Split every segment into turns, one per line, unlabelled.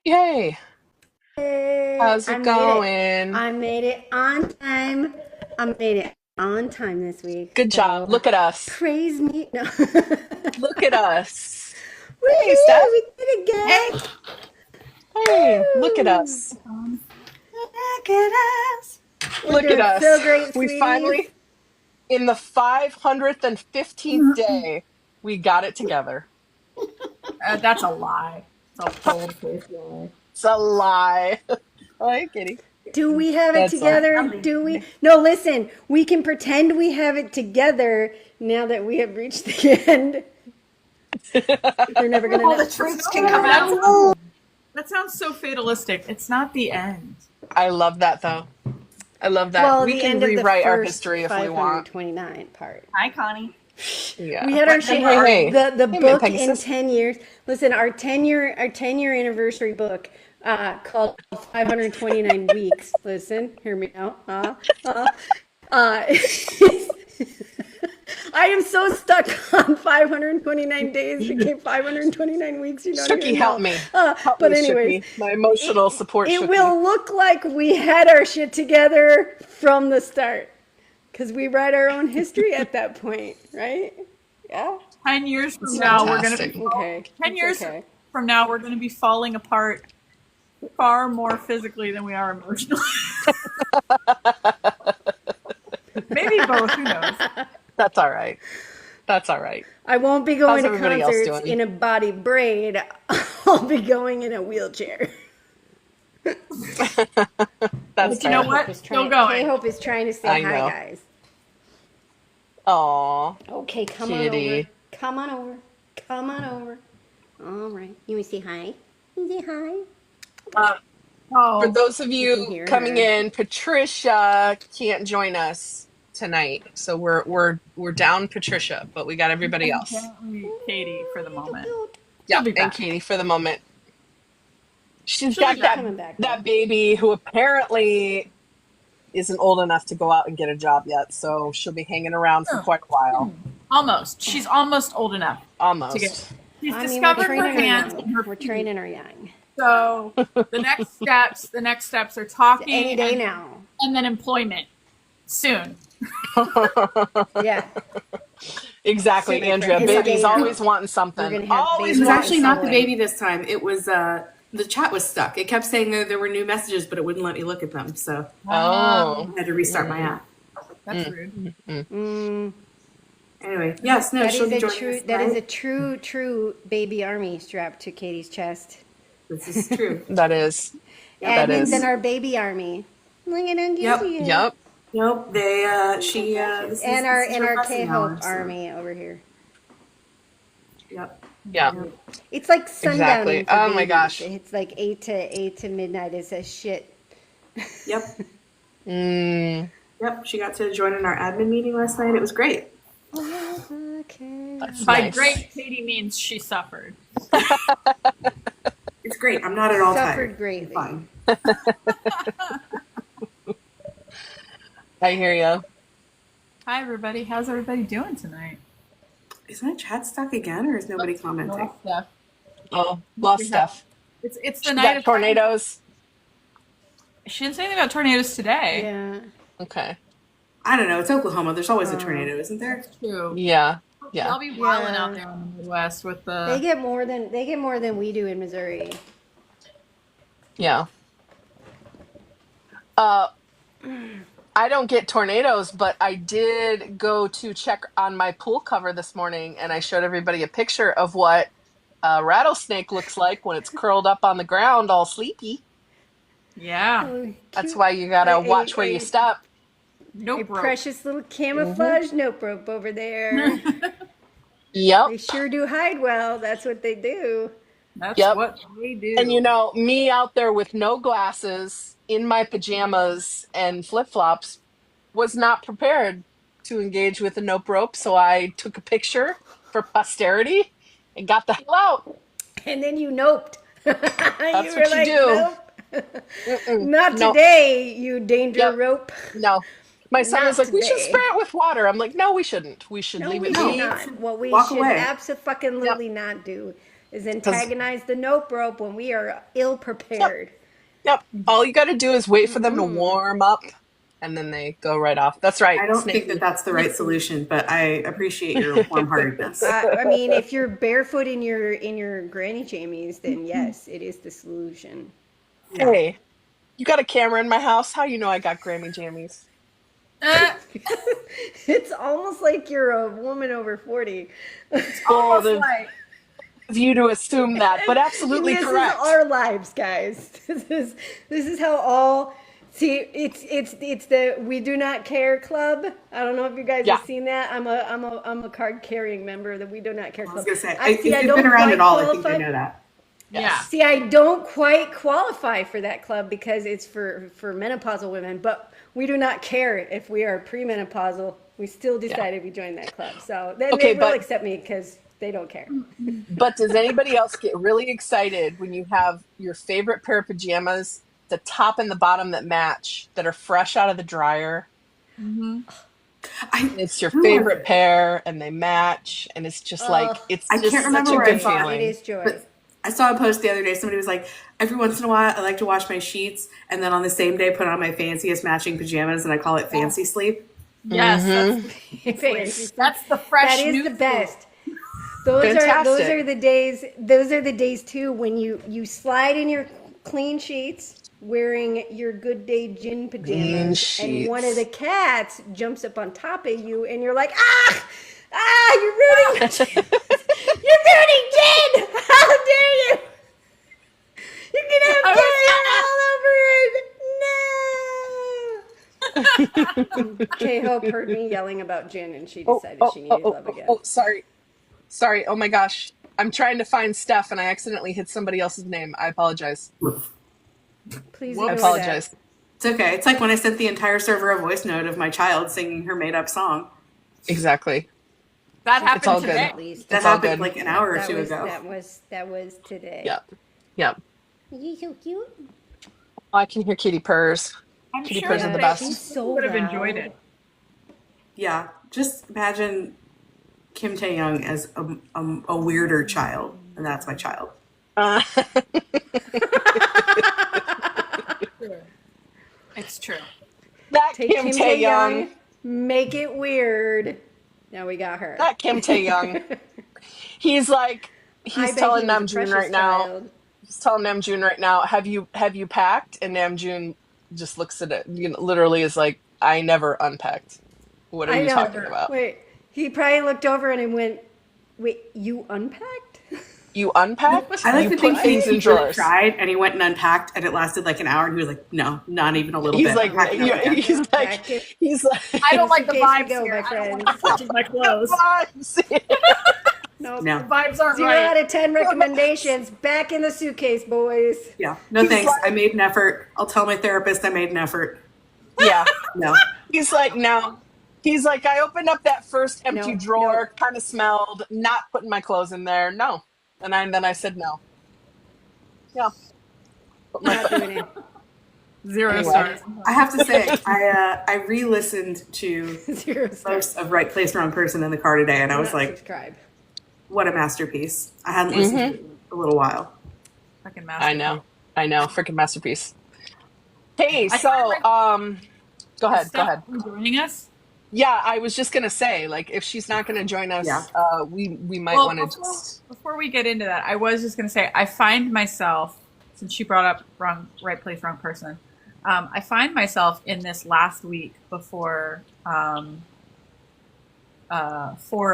Yay.
Hey,
How's it going?
I made it on time. I made it on time this week.
Good job.
So
Look at us.
praise me. No.
Look at us. Hey,
Woohoo!
Steph.
We did it
Hey,
again.
Hey, look at
Woo!
us.
look at us.
We're
Look at
doing so
us.
great,
We
sweeties.
finally, in the 515th day, we got it together.
That's a lie. It's a bold-faced lie.
It's a lie. Hi, Kitty.
Do we have it
That's all.
together? Do we? No, listen. We can pretend we have it together now that we have reached the end. They're never gonna
All
know.
the truths can come out. That sounds so fatalistic. It's not the end.
I love that, though. I love that.
Well,
We
the
can
end of the
rewrite our
first
history if we want.
529 part.
Hi, Connie.
Yeah.
We had our
Hey, hey, hey.
the
Hey, man,
book in
Pegasus.
10 years. Listen, our 10-year anniversary book called 529 weeks. Listen, hear me out. Uh, I am so stuck on 529 days became 529 weeks. You don't
Shooky,
even
help
know.
me. Help
But
me,
anyways,
Shooky. My emotional
it,
support,
it
Shooky.
will look like we had our shit together from the start because we write our own history at that point, right? Yeah.
10 years from
It's
now, we're gonna
fantastic.
be
Okay.
10 years
Okay.
from now, we're gonna be falling apart far more physically than we are emotionally. Maybe both. Who knows?
That's all right. That's all right.
I won't be
How's
going to
everybody else
concerts
doing?
in a body braid. I'll be going in a wheelchair.
That's
But you know
fair.
what? Still going.
K-Hope is trying to say
I
hi,
know.
guys.
Aw,
Okay, come on over.
kitty.
Come on over. Come on over. All right. You want to say hi? You say hi?
Uh, for
Oh,
those of
You can
you
hear
coming
her.
in, Patricia can't join us tonight, so we're down Patricia, but we got everybody
and
else.
apparently Katie for the moment. She'll
Yep,
be
and
back.
Katie for the moment. She's
She'll be
got
She's
back.
coming back though.
that baby who apparently isn't old enough to go out and get a job yet, so she'll be hanging around for
Huh.
quite a while.
Almost. She's almost old enough to get.
Almost.
She's
I mean, we're
discovered her
training her
hands and
young.
her
We're
feet.
training her young.
So the next steps are
Any
talking
day
and
now.
then employment soon.
Yeah.
Exactly,
Any
Andrea.
day
Baby's
now.
always wanting
We're
something.
gonna have
Always
It was
baby
wanting
actually not the
something.
baby this time. It was the chat was stuck. It kept saying that there were new messages, but it wouldn't let me look at them. So
Oh.
I had to restart my app.
That's
Mm,
rude.
mm, mm.
Mm,
Anyway, yes, no,
that
she'll
is
be
a
joining us
true. That is a
tonight.
true baby army strapped to Katie's chest.
This is true.
That is.
Yep.
That
Admins in
is.
our baby army. Look at them,
Yep.
you.
Yep.
Nope. They she this is
And our
this is
and
her
our
blessing
K-Hope
hour. So
army over here.
yep.
Yeah.
Yep.
It's like
Exactly.
sundowning for
Oh my
babies.
gosh.
It's like eight to midnight. It says shit.
Yep.
Mm,
Yep. She got to join in our admin meeting last night. It was great.
Okay.
that's
By
nice.
great, Katie means she suffered.
It's great. I'm not at all
Suffered
tired.
greatly.
I'm fine.
I hear you.
Hi, everybody. How's everybody doing tonight?
Is my chat stuck again, or is nobody commenting?
Lost Steph.
Oh, lost Steph.
It's the
She
night
got
of
tornadoes.
She didn't say anything about tornadoes today.
Yeah.
Okay.
I don't know. It's Oklahoma. There's always a tornado, isn't there?
That's true.
Yeah. Yeah.
Y'all be wilding
Yeah.
out there in the Midwest with
They
the.
get more than we do in Missouri.
Yeah. Uh, I don't get tornadoes, but I did go to check on my pool cover this morning, and I showed everybody a picture of what a rattlesnake looks like when it's curled up on the ground, all sleepy.
Yeah.
Oh,
That's
cute.
why you gotta watch where you
A
step.
Nope. Rope.
precious little
Hmm.
camouflage note rope over there.
Yep.
They sure do hide well. That's what they do.
That's
Yep.
what they
And
do.
me out there with no glasses, in my pajamas and flip flops, was not prepared to engage with a nope rope. So I took a picture for posterity and got the hell out.
And then you noped. You
That's
were
what you
like,
do.
nope.
Mm-mm.
Not
No.
today, you danger
Yep.
rope.
No. My son was
Not
like, we should spray
today.
it with water. I'm like, no, we shouldn't. We should
No,
leave
we
it
should
No.
be.
not. What we
Walk
should
away.
absolutely
Yep.
not do is antagonize the nope rope when we are ill prepared.
Yep. All you got to do is wait for them to warm up, and then they go right off. That's right,
I don't think
Snakey.
that's the right solution, but I appreciate your warm-heartedness.
I mean, if you're barefoot in your granny jammies, then yes, it is the solution.
Hey, you got a camera in my house? How you know I got Grammy jammies?
It's almost like you're a woman over 40.
Bold
Almost
of
like
you to assume that, but absolutely
this
correct.
is our lives, guys. This is how all. See, it's the we do not care club. I don't know if you guys have seen that. I'm a card carrying member of the We Do Not Care
I
club.
was gonna say, if
I
you've
don't
been around
quite
at all, I think
qualify.
I know that.
yeah.
See, I don't quite qualify for that club because it's for menopausal women, but we do not care if we are premenopausal. We still decided we joined that club. So they will accept me because they don't care.
But does anybody else get really excited when you have your favorite pair of pajamas, the top and the bottom that match, that are fresh out of the dryer? It's your favorite pair, and they match, and it's just like it's
I
just
can't remember
such a
where I
good
saw it.
feeling.
It is joy.
But I saw a post the other day. Somebody was like, every once in a while, I like to wash my sheets, and then on the same day, put on my fanciest matching pajamas, and I call it fancy sleep.
Yes, that's the fresh.
That is
new
the best. Those
Fantastic.
are the days. Those are the days too when you slide in your clean sheets, wearing your good day gin pajamas, and one of the cats jumps up on top of you, and you're like, you're ruining my gin. You're ruining gin. How dare you? You're gonna have gin all over it. No. J-Hope heard me yelling about gin, and she decided she needed love again.
Sorry. Oh my gosh. I'm trying to find Steph, and I accidentally hit somebody else's name. I apologize.
Please
I
ignore
apologize.
that.
It's okay. It's like when I sent the entire server a voice note of my child singing her made-up song.
Exactly.
That
It's all
happened
good.
today.
At least
That
It's all
happened
good.
like an hour or
that
two
was,
ago.
That was today.
Yep.
You're so cute.
Oh, I can hear kitty purrs.
I'm
Kitty
sure
purrs are the
that
best.
She's so
would have
loud.
enjoyed it.
Yeah, just imagine Kim Tae-young as a weirder child, and that's my child.
It's true.
That
Take
Kim Tae-young.
make it weird. Now we got her.
That Kim Tae-young. He's telling Namjoon right now. He's telling Namjoon right now, have you packed? And Namjoon just looks at it, literally is like, I never unpacked. What are you talking about?
Wait, he probably looked over and he went, wait, you unpacked?
You unpacked?
I like
You
to
put
think
things in
he
drawers.
tried, and he went and unpacked, and it lasted like an hour, and he was like, no, not even a little
He's
bit.
like,
I'm packing up again.
he's like,
I don't like the
Case we
vibes
go,
here.
my
I don't
friends.
want to touch my clothes.
Nope.
No.
The vibes aren't
0
right.
out of 10 recommendations. Back in the suitcase, boys.
Yeah, no thanks. I made an effort. I'll tell my therapist I made an effort.
yeah.
No.
He's like, no. He's like, I opened up that first empty drawer, kind of smelled, not putting my clothes in there. No. And then I said no. Yeah.
Not doing it.
0 stars.
I have to say, I re-listened to
0 stars.
most of Right Place, Wrong Person in the car today, and I was like,
subscribe.
what a masterpiece. I hadn't listened to it in a little while.
Fucking masterpiece.
I know. Freaking masterpiece. Hey, so, go ahead.
Joining us?
Yeah, I was just going to say, like, if she's not going to join us, we might want to just...
Before we get into that, I was just going to say, I find myself, since she brought up Right Place, Wrong Person, I find myself in this last week before 4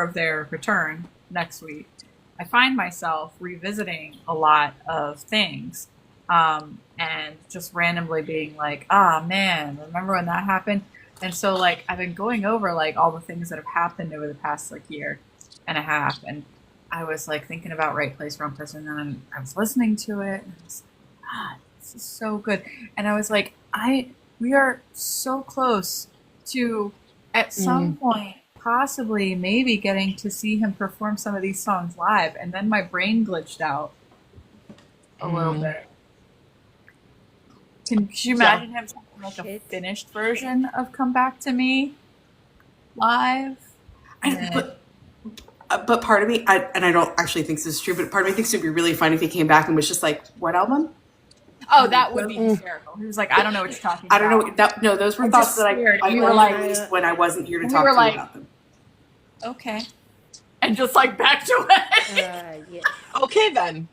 of their return next week, I find myself revisiting a lot of things and just randomly being like, man, remember when that happened? And so, like, I've been going over, like, all the things that have happened over the past, like, year and a half. And I was, like, thinking about Right Place, Wrong Person. And then I was listening to it. And I was like, God, this is so good. And I was like, we are so close to, at some point, possibly maybe getting to see him perform some of these songs live. And then my brain glitched out a little bit. Can you imagine him like a finished version of Come Back to Me live?
But But part of me, and I don't actually think this is true, but part of me thinks it'd be really funny if he came back and was just like, "What album?"
Oh, that would be hysterical. He was like, I don't know what you're talking about.
I don't know. No, those were thoughts that I
were like,
released when I wasn't here to
we
talk
were
to
like,
you about them.
Okay. And just like backed away.
Yeah.
Okay, then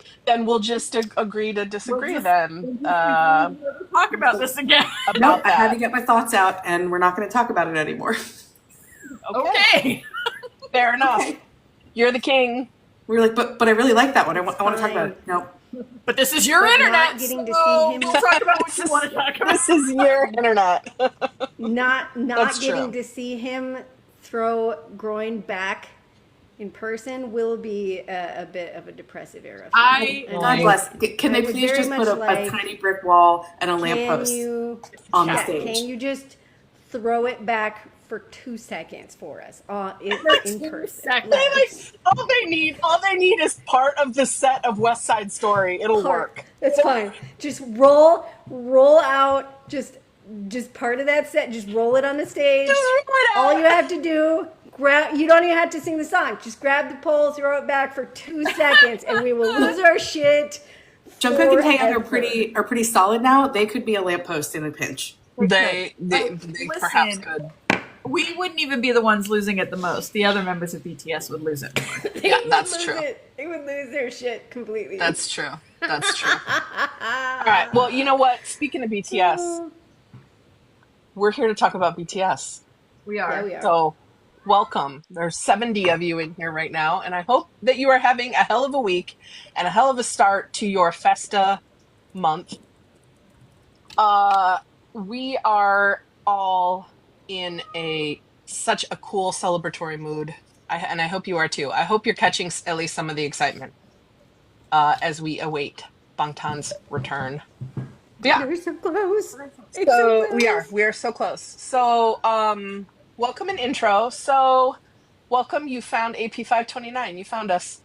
we'll just agree to disagree. Then
talk about this again.
No, I had to get my thoughts out, and we're not going to talk about it anymore.
Okay.
Fair enough. Okay. You're the king.
We were like, but I really like that one. I want to talk about it. No.
But this is your internet.
Not getting to see him.
We'll talk about what you want to talk about.
This is your internet.
Not getting to see him throw groin back in person will be a bit of a depressive era.
God bless. Can they please just put a tiny brick wall and a lamppost on the stage?
Can you just throw it back for 2 seconds for us in person?
All they need is part of the set of West Side Story. It'll work.
That's fine. Just roll out just part of that set. Just roll it on the stage. All you have to do, you don't even have to sing the song. Just grab the pole, throw it back for 2 seconds, and we will lose our shit.
Jungkook and Taeyang are pretty solid now. They could be a lamppost in a pinch.
They perhaps could.
We wouldn't even be the ones losing it the most. The other members of BTS would lose it more.
Yeah, that's true.
They would lose their shit completely.
That's true. All right. Well, you know what? Speaking of BTS, we're here to talk about BTS.
We are.
Yeah, we are.
So, welcome. There's 70 of you in here right now, and I hope that you are having a hell of a week and a hell of a start to your Festa month. We are all in such a cool celebratory mood, and I hope you are too. I hope you're catching at least some of the excitement as we await Bangtan's return. Yeah,
we're so close.
We are so close. So welcome and intro. So welcome. You found AP529. You found us.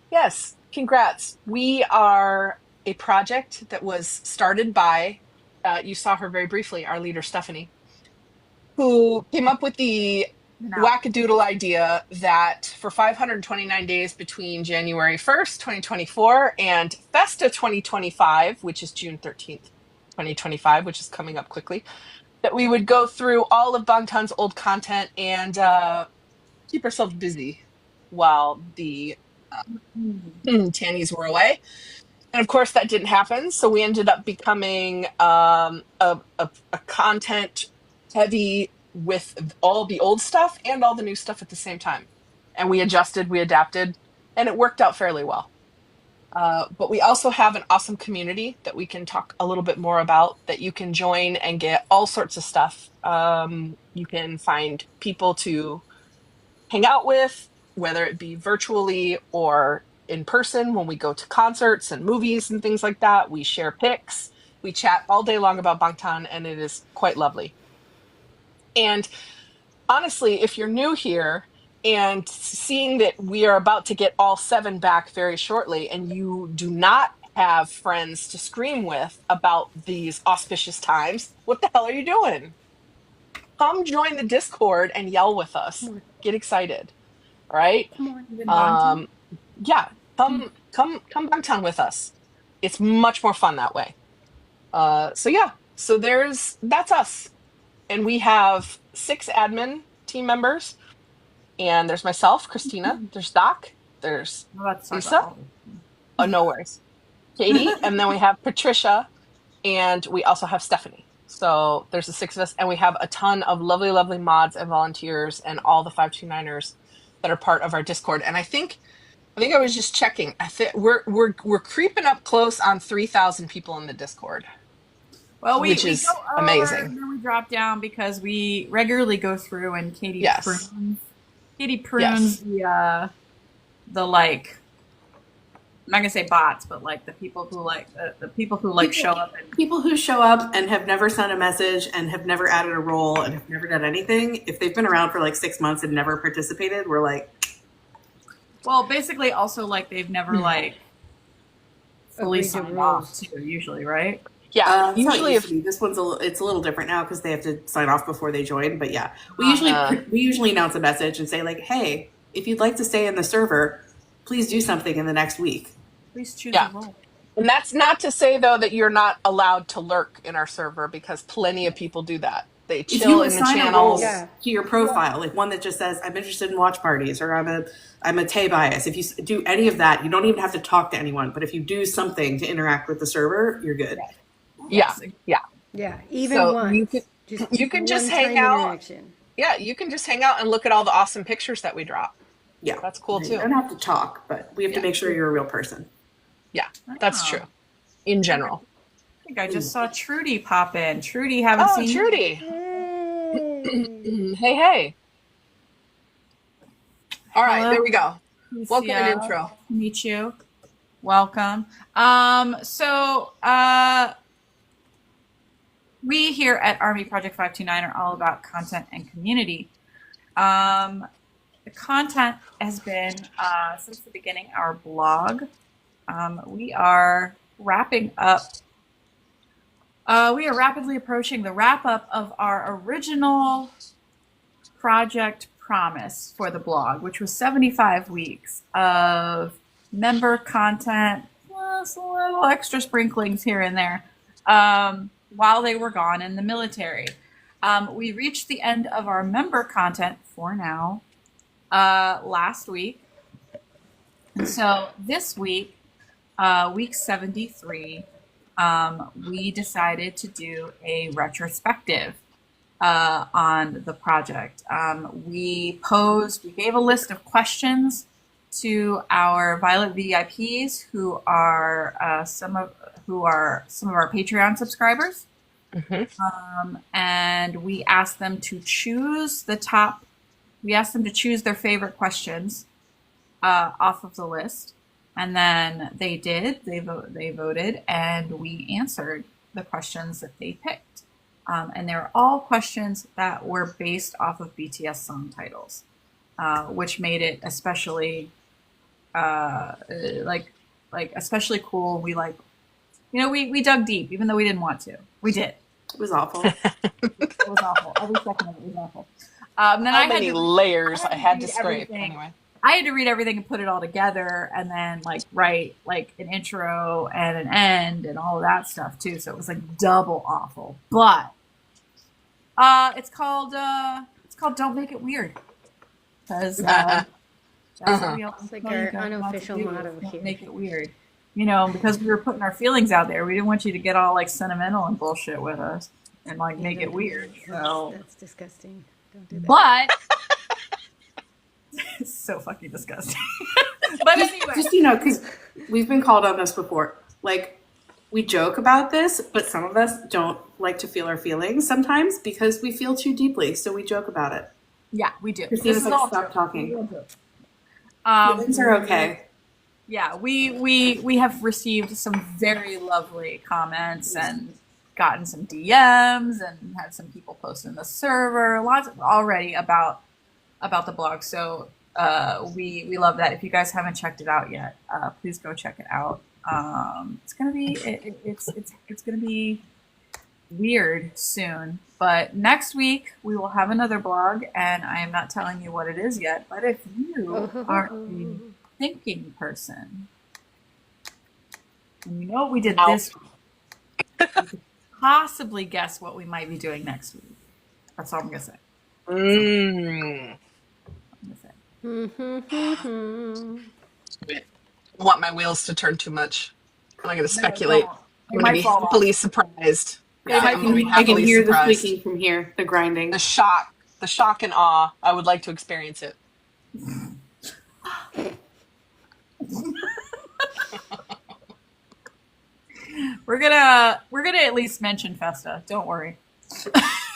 Yes, congrats. We are a project that was started by you saw her very briefly, our leader, Stephanie, who came up with the wackadoodle idea that for 529 days between January 1st, 2024 and Festa 2025, which is June 13th, 2025, which is coming up quickly, that we would go through all of Bangtan's old content and keep ourselves busy while the Tannies were away. And of course, that didn't happen. So we ended up becoming a content heavy with all the old stuff and all the new stuff at the same time. And we adjusted, we adapted, and it worked out fairly well. But we also have an awesome community that we can talk a little bit more about, that you can join and get all sorts of stuff. You can find people to hang out with, whether it be virtually or in person when we go to concerts and movies and things like that. We share pics. We chat all day long about Bangtan, and it is quite lovely. And honestly, if you're new here and seeing that we are about to get all 7 back very shortly, and you do not have friends to scream with about these auspicious times, what the hell are you doing? Come join the Discord and yell with us. Get excited, right? Yeah. Come Bangtan with us. It's much more fun that way. So that's us. And we have 6 admin team members. And there's myself, Christina, there's Doc, there's Lisa. Oh, no worries. Katie, and then we have Patricia, and we also have Stephanie. So there's the 6 of us, and we have a ton of lovely, lovely mods and volunteers and all the 529ers that are part of our Discord. And I think I was just checking. We're creeping up close on 3,000 people in the Discord.
Well,
which is amazing.
And then we drop down because we regularly go through and Katie prunes the like, I'm not gonna say bots, but like the people who show up and
people who show up and have never sent a message and have never added a role and have never done anything. If they've been around for like 6 months and never participated, we're like,
well, basically also like they've never like fully signed off too, usually, right?
Yeah,
usually if this one's it's a little different now because they have to sign off before they join. But yeah, we usually announce a message and say like, hey, if you'd like to stay in the server, please do something in the next week.
Please choose a role.
And that's not to say though that you're not allowed to lurk in our server, because plenty of people do that. They chill in the channels.
To your profile, like one that just says I'm interested in watch parties, or I'm a Tay bias. If you do any of that, you don't even have to talk to anyone. But if you do something to interact with the server, you're good.
Yeah.
Even
so
once.
You can just hang out. Yeah, you can just hang out and look at all the awesome pictures that we drop.
Yeah,
that's cool too.
You don't have to talk, but we have to make sure you're a real person.
Yeah, that's true. In general.
I think I just saw Trudy pop in. Trudy, haven't seen you.
Trudy. Hey. All right, there we go. Welcome and intro.
Meet you. Welcome. We here at Army Project 529 are all about content and community. The content has been, since the beginning, our blog. We are wrapping up. We are rapidly approaching the wrap up of our original project promise for the blog, which was 75 weeks of member content, plus a little extra sprinklings here and there, while they were gone in the military. We reached the end of our member content for now last week. And so this week, week 73, we decided to do a retrospective on the project. We gave a list of questions to our Violet VIPs, who are some of our Patreon subscribers, and we asked them to choose their favorite questions off of the list. And then they did. They voted, and we answered the questions that they picked. And they were all questions that were based off of BTS song titles, which made it especially especially cool. We we dug deep, even though we didn't want to. We did.
It was awful.
It was awful. Every second of it was awful.
Then How many layers I had to scrape anyway.
I had to read everything and put it all together, and then write an intro and an end and all of that stuff too. So it was double awful. But it's called Don't Make It Weird, because that's what we all
our unofficial motto here.
Don't make it weird, because we were putting our feelings out there. We didn't want you to get all sentimental and bullshit with us and make it weird. So
that's disgusting. Don't do that.
But it's so fucking disgusting. But anyway,
just because we've been called on this before. We joke about this, but some of us don't like to feel our feelings sometimes because we feel too deeply. So we joke about it.
Yeah, we do.
Christina's stop talking. Feelings are okay.
Yeah, we have received some very lovely comments and gotten some DMs and had some people post in the server, lots already about the blog. So we love that. If you guys haven't checked it out yet, please go check it out. It's gonna be weird soon, but next week we will have another blog, and I am not telling you what it is yet. But if you are a thinking person, and you know what we did this week, you could possibly guess what we might be doing next week. That's all I'm gonna say.
I want my wheels to turn too much. I'm not going to speculate. I'm going to be happily surprised.
I can hear the squeaking from here, the grinding.
The shock and awe. I would like to experience it.
We're gonna at least mention Festa. Don't worry.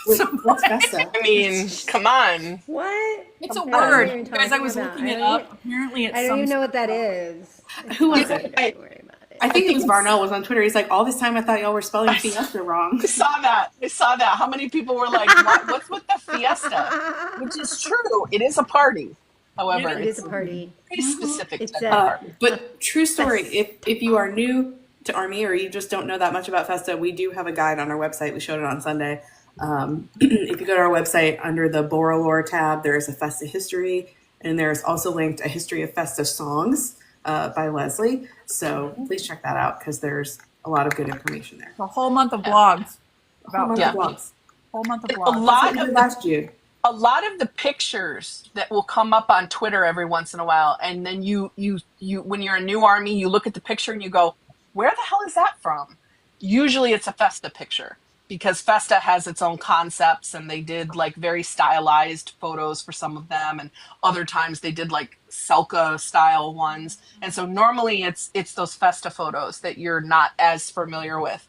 What's Festa?
I mean, come on.
What?
It's a word. Guys, I was looking it up. Apparently it's
I don't even know what that is.
Who was it? I think it was Varnell was on Twitter. He's like, all this time I thought y'all were spelling Fiesta wrong.
I saw that. How many people were like, what's with the Fiesta? Which is true. It is a party. However,
it is a party.
Very specific.
It's
type of party.
But true story, if you are new to Army, or you just don't know that much about Festa, we do have a guide on our website. We showed it on Sunday. If you go to our website under the Borrelore tab, there's a Festa history, and there's also linked a history of Festa songs by Leslie. So please check that out because there's a lot of good information there.
A whole month of blogs.
Whole month of blogs.
Whole month of blogs.
A lot of the pictures that will come up on Twitter every once in a while, and then you when you're a new Army, you look at the picture and you go, where the hell is that from? Usually it's a Festa picture because Festa has its own concepts, and they did like very stylized photos for some of them, and other times they did like Selka style ones. And so normally it's those Festa photos that you're not as familiar with.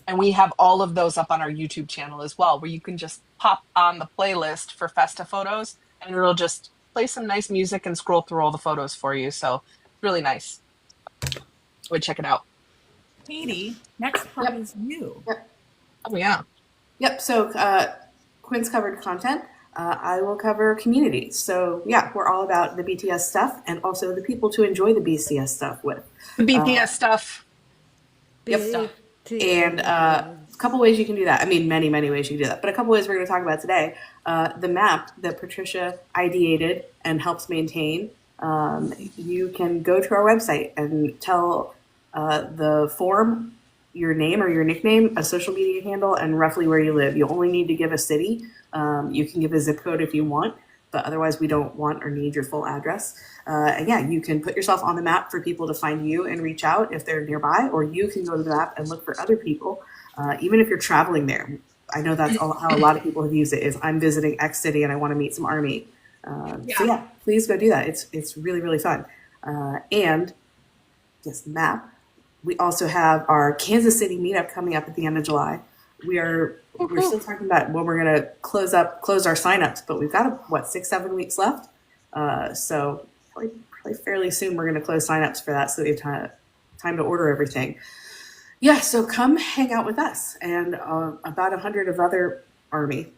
And we have all of those up on our YouTube channel as well, where you can just pop on the playlist for Festa photos and it'll just play some nice music and scroll through all the photos for you. So really nice. Go check it out.
Katie, next part is you.
Yep.
Oh, yeah.
Yep. So Quinn's covered content. I will cover community. So yeah, we're all about the BTS stuff and also the people to enjoy the BTS stuff with.
The BTS stuff.
Yep. Stuff. And a couple ways you can do that. I mean, many ways you can do that. But a couple ways we're going to talk about today. The map that Patricia ideated and helps maintain. You can go to our website and tell the form your name or your nickname, a social media handle, and roughly where you live. You only need to give a city. You can give a zip code if you want, but otherwise we don't want or need your full address. And yeah, you can put yourself on the map for people to find you and reach out if they're nearby, or you can go to the map and look for other people, even if you're traveling there. I know that's how a lot of people have used it, is I'm visiting X city and I want to meet some Army. So yeah, please go do that. It's really, really fun. And this map, we also have our Kansas City meetup coming up at the end of July. We're still talking about when we're going to close our signups, but we've got 6-7 weeks left. So probably fairly soon we're going to close signups for that, so we have time to order everything. Yeah, so come hang out with us and about 100 of other Army.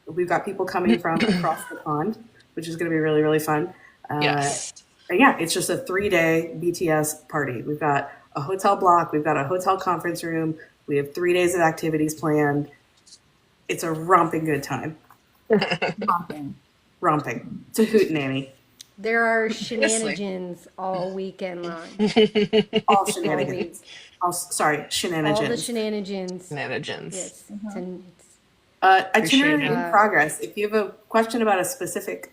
We've got people coming from across the pond, which is going to be really, really fun.
Yes.
And yeah, it's just a 3-day BTS party. We've got a hotel block. We've got a hotel conference room. We have 3 days of activities planned. It's a romping good time. Romping. It's a hootenanny.
There are shenanigans all weekend long.
All shenanigans. Shenanigans.
All the shenanigans.
Yes.
Itinerary in progress. If you have a question about a specific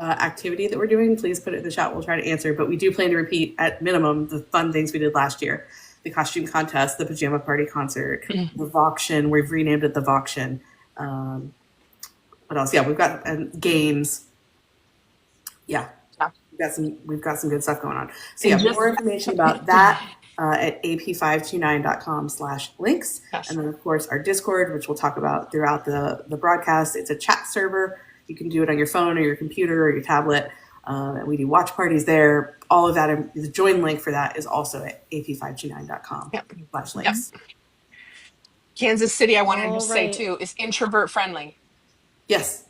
activity that we're doing, please put it in the chat. We'll try to answer. But we do plan to repeat at minimum the fun things we did last year. The costume contest, the pajama party concert, the Voction. We've renamed it the Voction. What else? Yeah, we've got games. Yeah, we've got some good stuff going on. So yeah, more information about that at ap529.com/links. And then of course our Discord, which we'll talk about throughout the broadcast. It's a chat server. You can do it on your phone or your computer or your tablet. And we do watch parties there. All of that, the join link for that is also at ap529.com/links.
Yep. Kansas City, I wanted to say too, is introvert friendly.
Yes.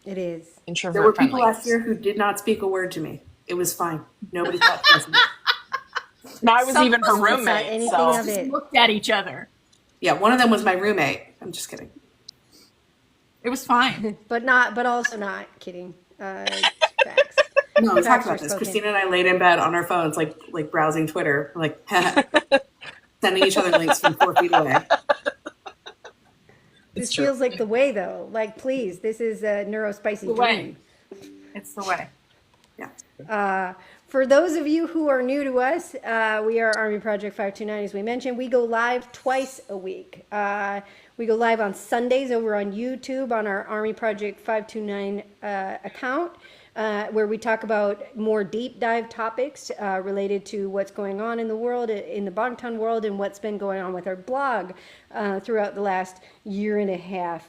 It is.
Introvert
There were
friendly.
people last year who did not speak a word to me. It was fine. Nobody thought to listen.
No, I was even her roommate.
Anything
So.
of it.
Looked at each other.
Yeah, one of them was my roommate. I'm just kidding.
It was fine.
but also not kidding. Facts.
No, we talked
Facts
about
are
this.
spoken.
Christina and I laid in bed on our phones, like browsing Twitter, like sending each other links from 4 feet away.
This feels like the way, though. Like, please, this is a neurospicy dream.
It's the way.
Yeah.
For those of you who are new to us, we are Army Project 529, as we mentioned. We go live twice a week. We go live on Sundays over on YouTube on our Army Project 529 account, where we talk about more deep dive topics related to what's going on in the world, in the Bangtan world, and what's been going on with our blog throughout the last year and a half.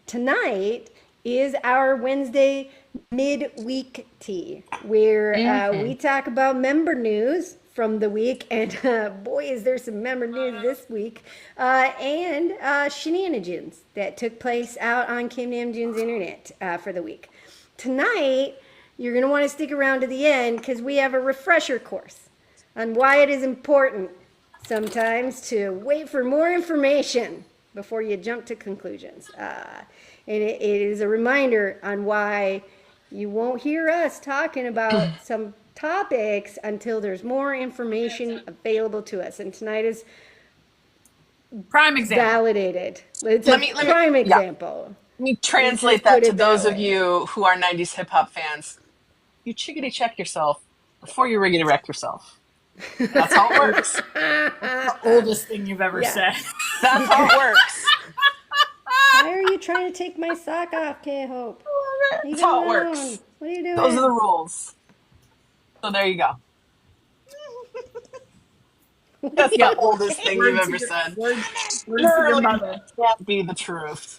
Tonight is our Wednesday midweek tea, where we talk about member news from the week, and boy, is there some member news this week, and shenanigans that took place out on Kim Namjoon's internet for the week. Tonight, you're going to want to stick around to the end because we have a refresher course on why it is important sometimes to wait for more information before you jump to conclusions. And it is a reminder on why you won't hear us talking about some topics until there's more information available to us. And tonight is
Prime example.
validated. It's
Let
a
me,
prime
yeah.
example.
Let me
Let's
translate
just put
that to
it that
those of
way.
you who are 90s hip hop fans. You chickadee check yourself before you riggedy wreck yourself. That's how it works.
The oldest thing you've ever
Yeah.
said.
That's how it works.
Why are you trying to take my sock off, J-Hope? Leave
That's
it
how it
alone.
works.
What are you doing?
Those are the rules. So there you go. That's the oldest thing you've ever said.
Words to your
Surely
mother.
can't be the truth.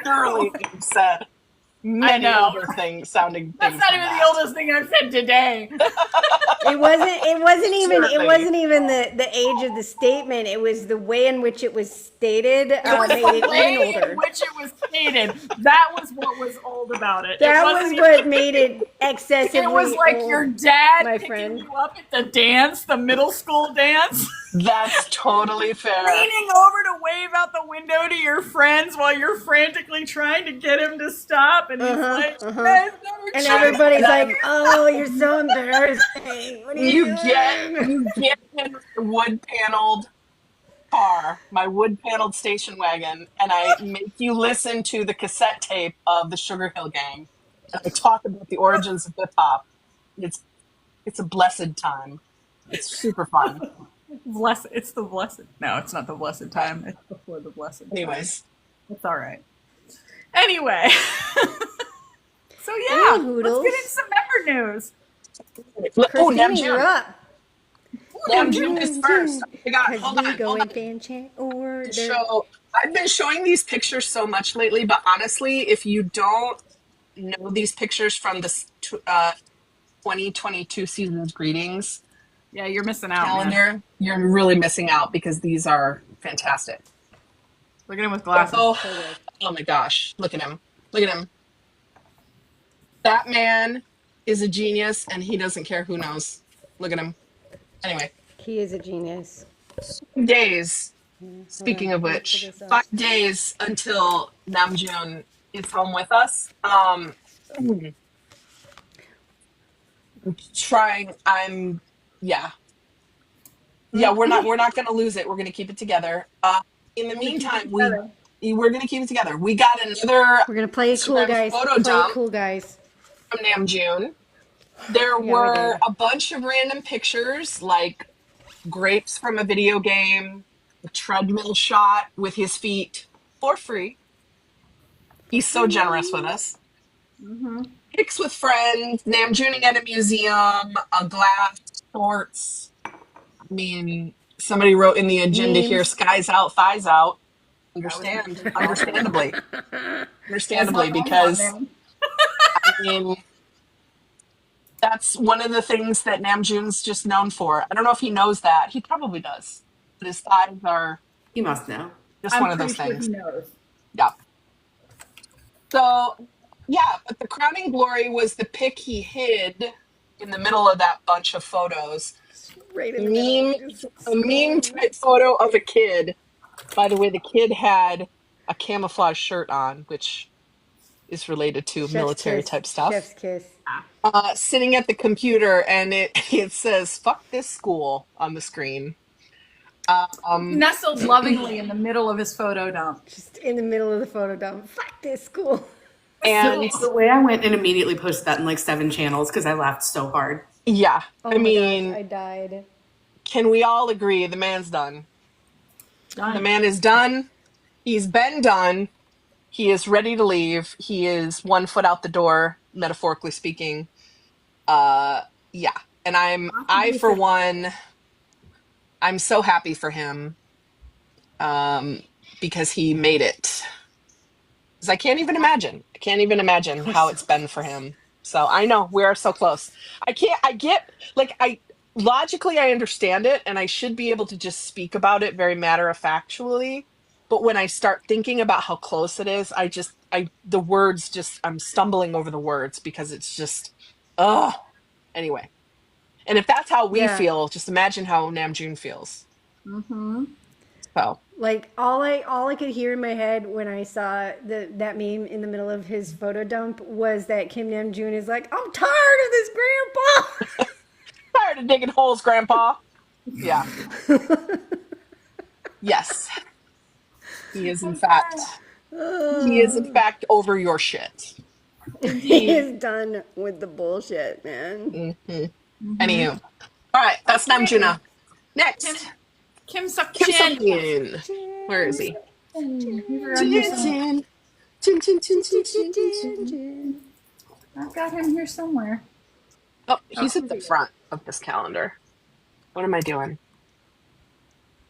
Surely you've said many
know.
older things sounding
That's
things
not
than
even
that.
the oldest thing I've said today.
It wasn't even. It
Certainly.
wasn't even the age of the statement. It was the way in which it was stated.
It was
Made
the
it
way
even older.
in which it was stated. That was what was old about it.
That
It
was
wasn't
what made it excessively.
It was like
old,
your dad
my
picking
friend.
you up at the dance, the middle school dance,
That's totally fair.
leaning over to wave out the window to your friends while you're frantically trying to get him to stop, and he's like, "You guys never
And
check."
everybody's like, "Oh, you're so embarrassing. What are you
You
doing?"
get in my wood paneled car, my wood paneled station wagon, and I make you listen to the cassette tape of the Sugar Hill Gang. And I talk about the origins of hip hop. It's a blessed time. It's super fun.
It's the blessed. No, it's not the blessed time. It's before the blessed time.
Anyways.
It's all right. Anyway. So yeah,
Hey,
let's
Hoodles.
get into some member news.
Oh,
Christina, you're
Namjoon.
up.
Namjoon is first. I got, hold
we go
on.
in fan chant order.
I've been showing these pictures so much lately, but honestly, if you don't know these pictures from the 2022 season's greetings
Yeah, you're missing out,
calendar,
man.
you're really missing out because these are fantastic.
Look at him with glasses.
Oh my gosh. Look at him. Look at him. That man is a genius and he doesn't care who knows. Look at him. Anyway,
He is a genius.
days. Speaking of
let me
which,
pull this up.
5 days until Namjoon is home with us. We're not gonna lose it. We're gonna keep it together. In the meantime, we're gonna keep it together. We got another
We're gonna play it cool,
Instagram
guys.
photo
Play it
dump
cool, guys.
from Namjoon. There
we
were
did.
a bunch of random pictures, like grapes from a video game, a treadmill shot with his feet for free. He's so generous with us. Pics with friends, Namjooning at a museum, a glass, shorts. I mean, somebody wrote in the agenda here, skies out, thighs out. Understandably, because I mean, that's one of the things that Namjoon's just known for. I don't know if he knows that. He probably does. But his thighs are
You must know.
just one of those
pretty sure
things.
he knows.
Yeah. So, yeah, but the crowning glory was the pic he hid in the middle of that bunch of photos.
Right in the middle.
A meme type photo of a kid. By the way, the kid had a camouflage shirt on, which is related to military type stuff.
Chef's kiss.
Sitting at the computer, and it says "fuck this school" on the screen.
Nestled lovingly in the middle of his photo dump.
Just in the middle of the photo dump. Fuck this school.
And
the way I went and immediately posted that in like 7 channels because I laughed so hard.
yeah,
Oh
I
my
mean,
gosh, I died.
can we all agree the man's done?
Done.
The man is done. He's been done. He is ready to leave. He is 1 foot out the door, metaphorically speaking. Yeah. And I for one, I'm so happy for him. Because he made it. Because I can't even imagine. How it's been for him. So I know we are so close. Logically I understand it and I should be able to just speak about it very matter of factually. But when I start thinking about how close it is, I'm stumbling over the words because it's just, anyway. And if that's how we feel, just imagine how Namjoon feels.
Mm-hmm.
So
Like all I could hear in my head when I saw that meme in the middle of his photo dump was that Kim Namjoon is like, I'm tired of this
tired of digging holes, Grandpa. Yeah. Yes. He is in fact. He is in
grandpa.
fact over your shit.
He
Indeed.
is done with the bullshit, man.
Mm-hmm.
Mm-hmm.
Anywho. All right. That's
Okay.
Namjoon. Next.
Kim Suk
Kim
Chin.
Suk-in. Where is he?
He's around here
Jin,
somewhere.
Jin. Jin, Jin, Jin, Jin, Jin, Jin.
I've got him here somewhere.
Oh,
Oh,
he's at the front of this calendar. What am I doing?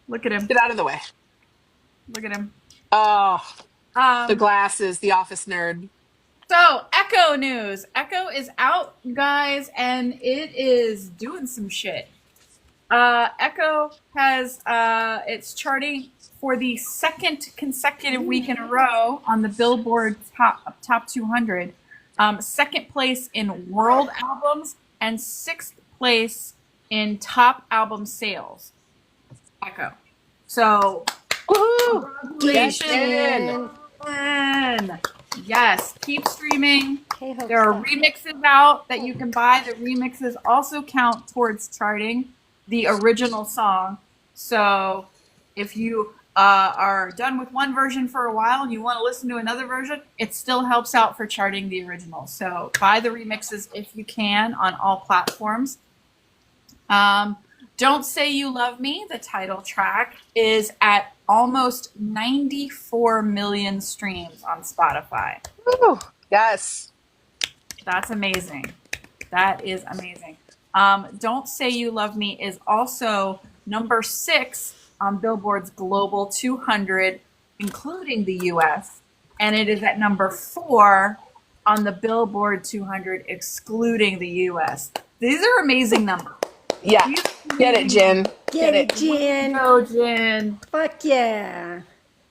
look at him.
Get out of the way.
Look at him.
Oh, the
Um,
glasses, the office nerd.
so Echo news. Echo is out, guys, and it is doing some shit. Echo has it's charting for the second consecutive week in a row on the Billboard top 200. Second place in world albums and sixth place in top album sales. Echo. So
Woohoo! Get
congratulations.
in.
Yes, keep streaming.
K-Hope
There are
stuff.
remixes out that you can buy. The remixes also count towards charting the original song. So if you are done with one version for a while and you want to listen to another version, it still helps out for charting the original. So buy the remixes if you can on all platforms. Don't Say You Love Me, the title track, is at almost 94 million streams on Spotify.
Woo. Yes.
That's amazing. That is amazing. Don't Say You Love Me is also number 6 on Billboard's Global 200, including the US, and it is at number 4 on the Billboard 200, excluding the US. These are amazing numbers.
Yeah. Get it, Jin.
Get it, Jin.
Go, Jin.
Fuck yeah.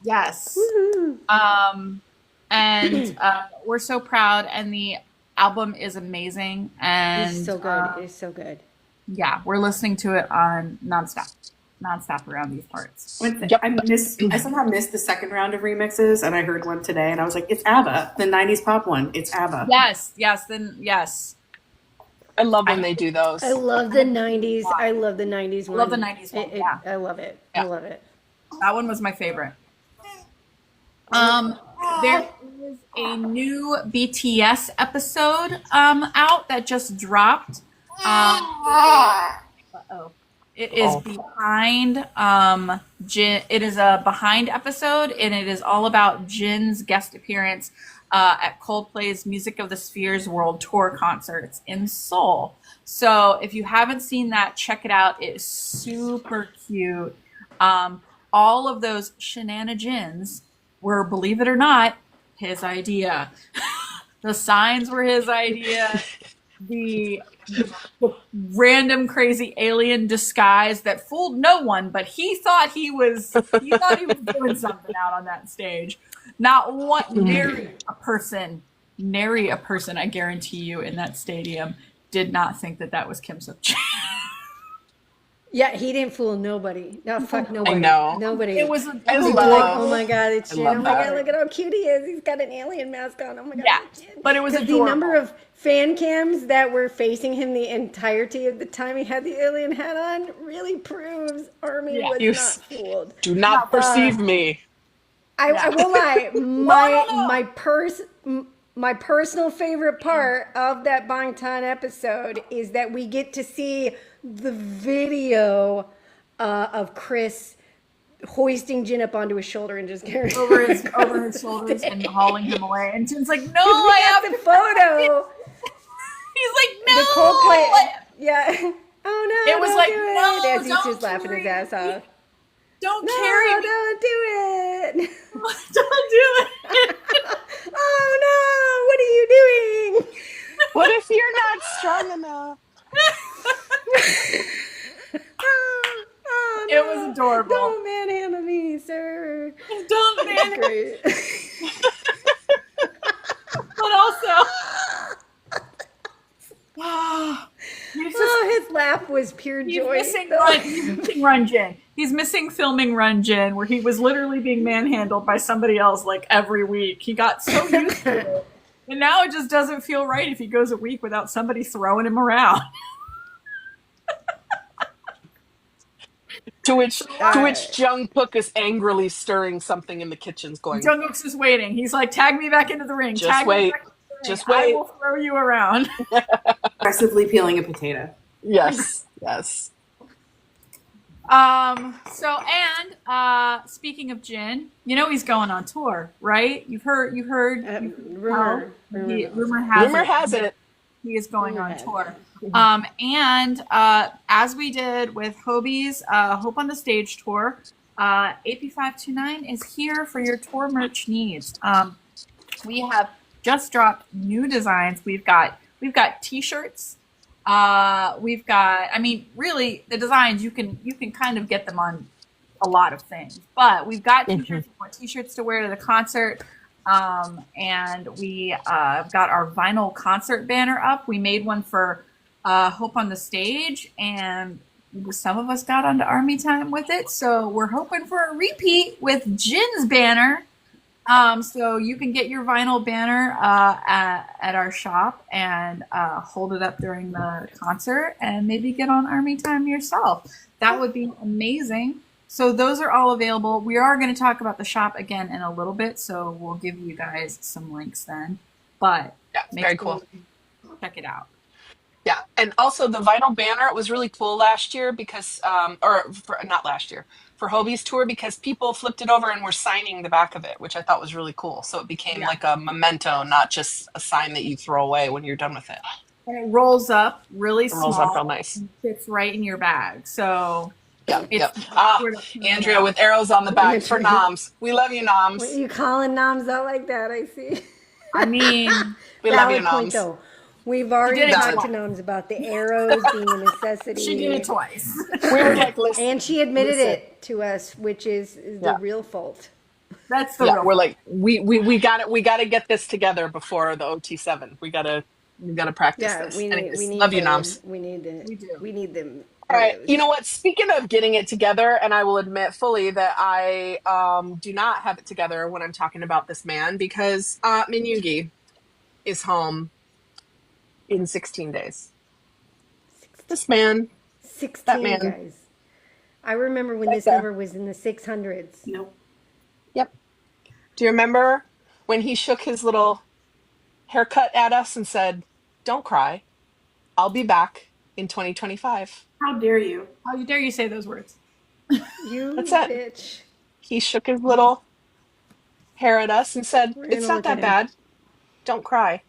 Yes.
Woohoo.
And we're so proud, and the album is amazing. And
It's so good. It's so good.
yeah, we're listening to it on nonstop around these parts.
Yep.
I somehow missed the second round of remixes, and I heard one today, and I was like, it's ABBA, the 90s pop one. It's ABBA.
Yes.
I love when they do those.
I love the 90s. I love the 90s one.
love the 90s one, yeah.
I love it.
Yeah.
I love it.
That one was my favorite. There is a new BTS episode out that just dropped. It is behind Jin. It is a behind episode, and it is all about Jin's guest appearance at Coldplay's Music of the Spheres World Tour concerts in Seoul. So if you haven't seen that, check it out. It is super cute. All of those shenanigans were, believe it or not, his idea. The signs were his idea. The random crazy alien disguise that fooled no one, but he thought he was doing something out on that stage. Not one nary a person, I guarantee you, in that stadium did not think that was Kim Suk-chin.
Yeah, he didn't fool nobody. No, fuck nobody.
I know.
Nobody.
It was
I
People
love-
were like, oh my god, it's
I
Jin.
love
Oh my
that.
god, look at how cute he is. He's got an alien mask on. Oh my god.
Yeah,
it's Jin.
but it was
'Cause
adorable.
the number of fan cams that were facing him the entirety of the time he had the alien hat on really proves Army
Yeah.
was
You
not fooled.
Do not perceive me.
I won't lie. My personal favorite part of that Bangtan episode is that we get to see the video of Chris hoisting Jin up onto his shoulder and just carrying
over his shoulders and hauling him away. And Jin's like, no,
We
I
got
have
the photo.
He's like, no.
The Coldplay. Yeah. Oh no!
It was
don't
like,
do
no,
it. As he's
don't
just laughing his
carry
ass off.
Don't
No,
carry me.
don't do it.
Don't do it.
Oh no! What are you doing?
What if you're not strong enough?
Oh,
It was adorable.
Don't manhandle me, sir.
Don't man.
Great.
But also,
Oh, Kenneth's laugh was pure
He's
joy.
missing Run Jin. He's missing filming Run Jin, where he was literally being manhandled by somebody else like every week. He got so used to it. And now it just doesn't feel right if he goes a week without somebody throwing him around.
To which Jungkook is angrily stirring something in the kitchens, going.
Jungkook's just waiting. He's like, "Tag me back into the ring.
Just wait. Just wait.
I will throw you around."
Aggressively peeling a potato.
Yes. Yes.
Speaking of Jin, you know he's going on tour, right? You've heard.
Rumor
has it. He is going on tour. As we did with Hobie's Hope on the Stage tour, AP529 is here for your tour merch needs. We have just dropped new designs. We've got t-shirts. We've got, I mean, really the designs you can kind of get them on a lot of things, but we've got t-shirts. We want t-shirts to wear to the concert. And we got our vinyl concert banner up. We made one for Hope on the Stage, and some of us got onto Army Time with it. So we're hoping for a repeat with Jin's banner. So you can get your vinyl banner at our shop and hold it up during the concert and maybe get on Army Time yourself. That would be amazing. So those are all available. We are going to talk about the shop again in a little bit, so we'll give you guys some links then. But
yeah, very cool.
Check it out.
Yeah, and also the vinyl banner, it was really cool last year because, not last year, for Hobie's tour, because people flipped it over and were signing the back of it, which I thought was really cool. So it became like a memento, not just a sign that you throw away when you're done with it.
And it rolls up really small.
Rolls up real nice.
And fits right in your bag. So...
Yep. Andrea with arrows on the back for Noms. We love you, Noms.
What are you calling Noms out like that? I see.
I mean,
we love you, Noms.
Though. We've already talked to Noms about the arrows being a necessity.
She did it twice.
We were like, listen.
And she admitted it to us, which is the real fault.
That's the real
we're like, we got it. We got to get this together before the OT7. We got to practice this.
We need
love you, Noms.
We need them.
All right. You know what? Speaking of getting it together, and I will admit fully that I do not have it together when I'm talking about this man, because Min Yoongi is home in 16 days. This man.
16 guys. I remember when this number was in the 600s.
Nope.
Yep. Do you remember when he shook his little haircut at us and said, "Don't cry. I'll be back in 2025.
How dare you?
How dare you say those words?
That's
bitch.
It. He shook his little hair at us and said, "It's not that bad. Don't cry."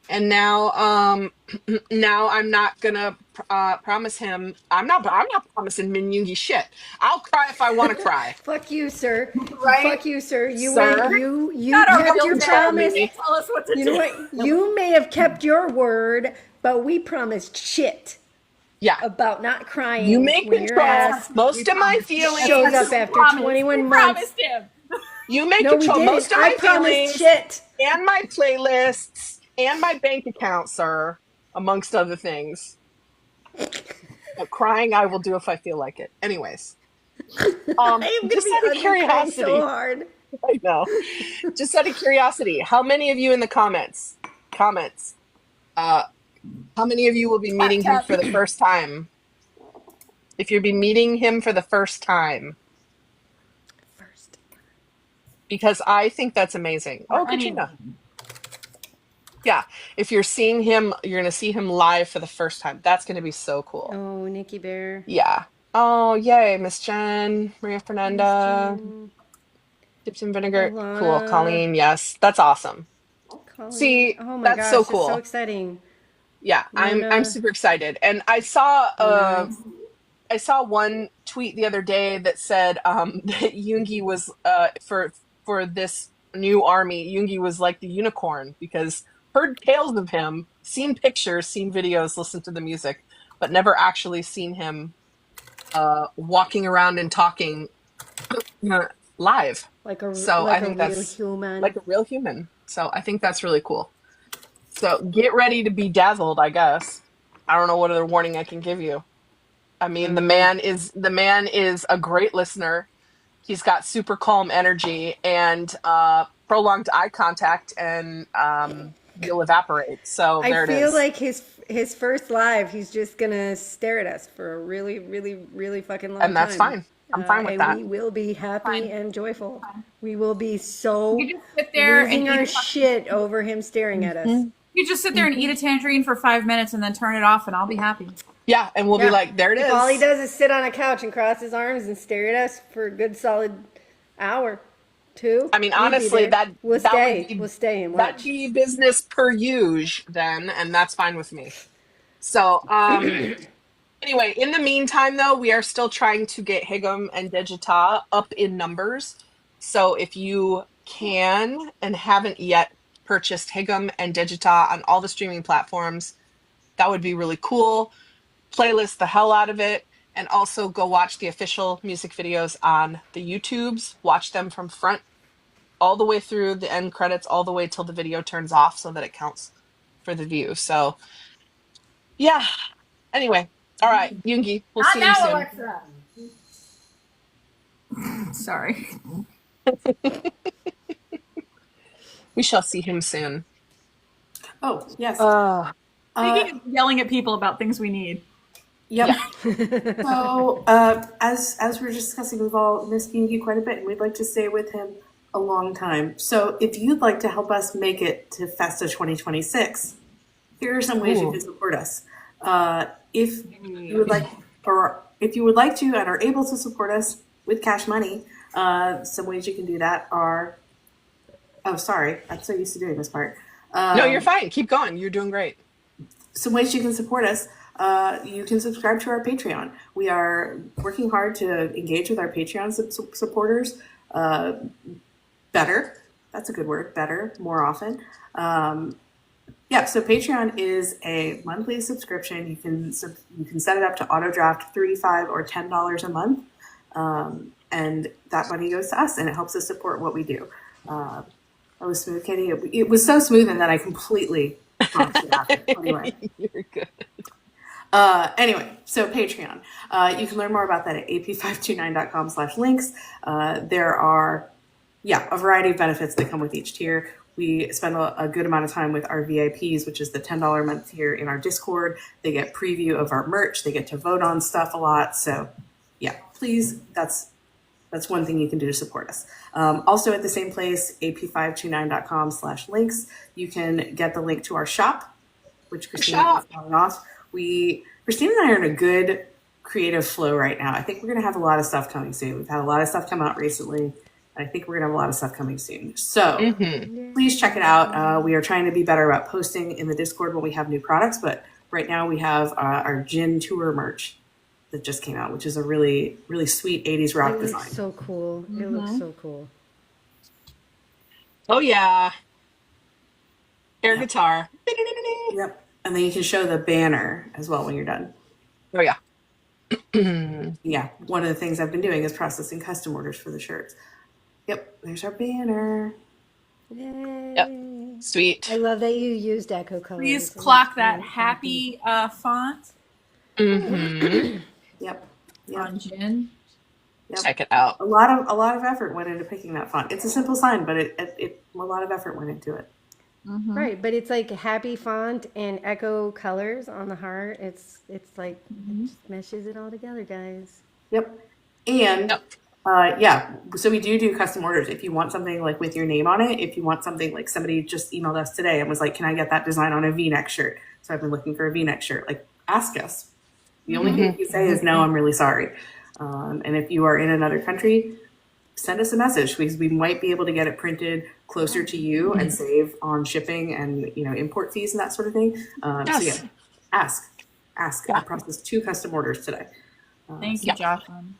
And now, now I'm not gonna promise him. I'm not promising Min Yoongi shit. I'll cry if I want to cry.
Fuck you, sir.
Right?
Fuck you, sir. You
kept
your promise.
Tell us what to do.
You know what? You may have kept your word, but we promised shit.
Yeah.
About not crying.
You make control most of my feelings.
Shows up after 21 months.
Promised him.
You make control most of my feelings.
Shit.
And my playlists. And my bank account, sir, amongst other things. But crying, I will do if I feel like it. Anyways, just out of curiosity,
so hard.
I know. Just out of curiosity, how many of you in the comments? How many of you will be meeting him for the first time? If you'll be meeting him for the first time. Because I think that's amazing. Oh, Katrina. Yeah, if you're seeing him, you're going to see him live for the first time. That's going to be so cool.
Oh, Nikki Bear.
Yeah. Oh, yay. Miss Jen, Maria Fernanda, Dips and Vinegar.
Alana.
Cool. Colleen, yes. That's awesome.
Colleen.
See,
oh my
that's
gosh,
so cool.
It's so exciting.
Yeah, I'm super excited. And I saw one tweet the other day that said that Yoongi was, for this new army, Yoongi was like the unicorn, because heard tales of him, seen pictures, seen videos, listened to the music, but never actually seen him walking around and talking live. I think that's human. Like a real human. So I think that's really cool. So get ready to be dazzled, I guess. I don't know what other warning I can give you. I mean, the man is a great listener. He's got super calm energy and prolonged eye contact, and you'll evaporate. So
I
there it
feel
is.
like his first live, he's just gonna stare at us for a really, really, really fucking long
And that's
time.
fine. I'm fine with
And
that.
we will be happy
Fine.
and joyful.
Fine.
We will be so
You just sit there and
losing
eat
our
a fucking,
shit over him staring at us.
Mhm.
you just sit there and eat a tangerine for 5 minutes and then turn it off, and I'll be happy.
Yeah, and we'll be
Yeah.
like, there it
If all he
is.
does is sit on a couch and cross his arms and stare at us for a good solid hour, two,
I mean,
we'd be
honestly,
there.
that
We'll
that would
stay.
be
We'll stay and
that'd
watch.
be business per usual then, and that's fine with me. So, anyway, in the meantime, though, we are still trying to get Higum and Digita up in numbers. So if you can and haven't yet purchased Higum and Digita on all the streaming platforms, that would be really cool. Playlist the hell out of it. And also go watch the official music videos on the YouTubes. Watch them from front all the way through the end credits, all the way till the video turns off so that it counts for the view. So, yeah. Anyway, all right, Yoongi, we'll
Not
see you
now,
soon.
Alexa. Sorry.
We shall see him soon.
Oh, yes.
Speaking of yelling at people about things we need.
Yep.
Yeah.
So, as we're discussing, we've all missed Yugi quite a bit, and we'd like to stay with him a long time. So, if you'd like to help us make it to Festa 2026, here are some ways you
Ooh.
can support us. If you would like, or if you would like to and are able to support us with cash money, some ways you can do that are. Oh, sorry, I'm so used to doing this part.
No, you're fine. Keep going. You're doing great.
Some ways you can support us. You can subscribe to our Patreon. We are working hard to engage with our Patreon supporters better. That's a good word. Better, more often. Yeah. So Patreon is a monthly subscription. You can set it up to auto draft $3, $5, or $10 a month, and that money goes to us, and it helps us support what we do. That was smooth, Katie. It was so smooth, and then I completely bumped it after. Anyway.
You're good.
Anyway, so Patreon. You can learn more about that at ap529.com/links. There are, a variety of benefits that come with each tier. We spend a good amount of time with our VIPs, which is the $10 a month tier in our Discord. They get preview of our merch. They get to vote on stuff a lot. So, please, that's one thing you can do to support us. Also at the same place, ap529.com/links, you can get the link to our shop, which Christina is calling off. Christina and I are in a good creative flow right now. I think we're going to have a lot of stuff coming soon. We've had a lot of stuff come out recently, and I think we're going to have a lot of stuff coming soon. So please check it out. We are trying to be better about posting in the Discord when we have new products, but right now we have our Jin tour merch that just came out, which is a really, really sweet 80s rock design.
It looks so cool. It looks so cool.
Oh, yeah. Air guitar.
Yep. And then you can show the banner as well when you're done.
Oh, yeah.
Yeah. One of the things I've been doing is processing custom orders for the shirts. Yep. There's our banner.
Yay.
Yep. Sweet.
I love that you used Echo colors.
Please clock that happy font
Yep.
on Jin.
Yep.
Check it out.
A lot of effort went into picking that font. It's a simple sign, but a lot of effort went into it.
Right, but it's like happy font and Echo colors on the heart. It's like it just meshes it all together, guys.
Yep. And so we do custom orders. If you want something like with your name on it, if you want something like somebody just emailed us today and was like, "Can I get that design on a V-neck shirt?" So I've been looking for a V-neck shirt. Like, ask us. The only thing you say is, "No, I'm really sorry." And if you are in another country, send us a message because we might be able to get it printed closer to you and save on shipping and import fees and that sort of thing.
Yes.
So ask. I processed 2 custom orders today.
Thank you, Jocelyn.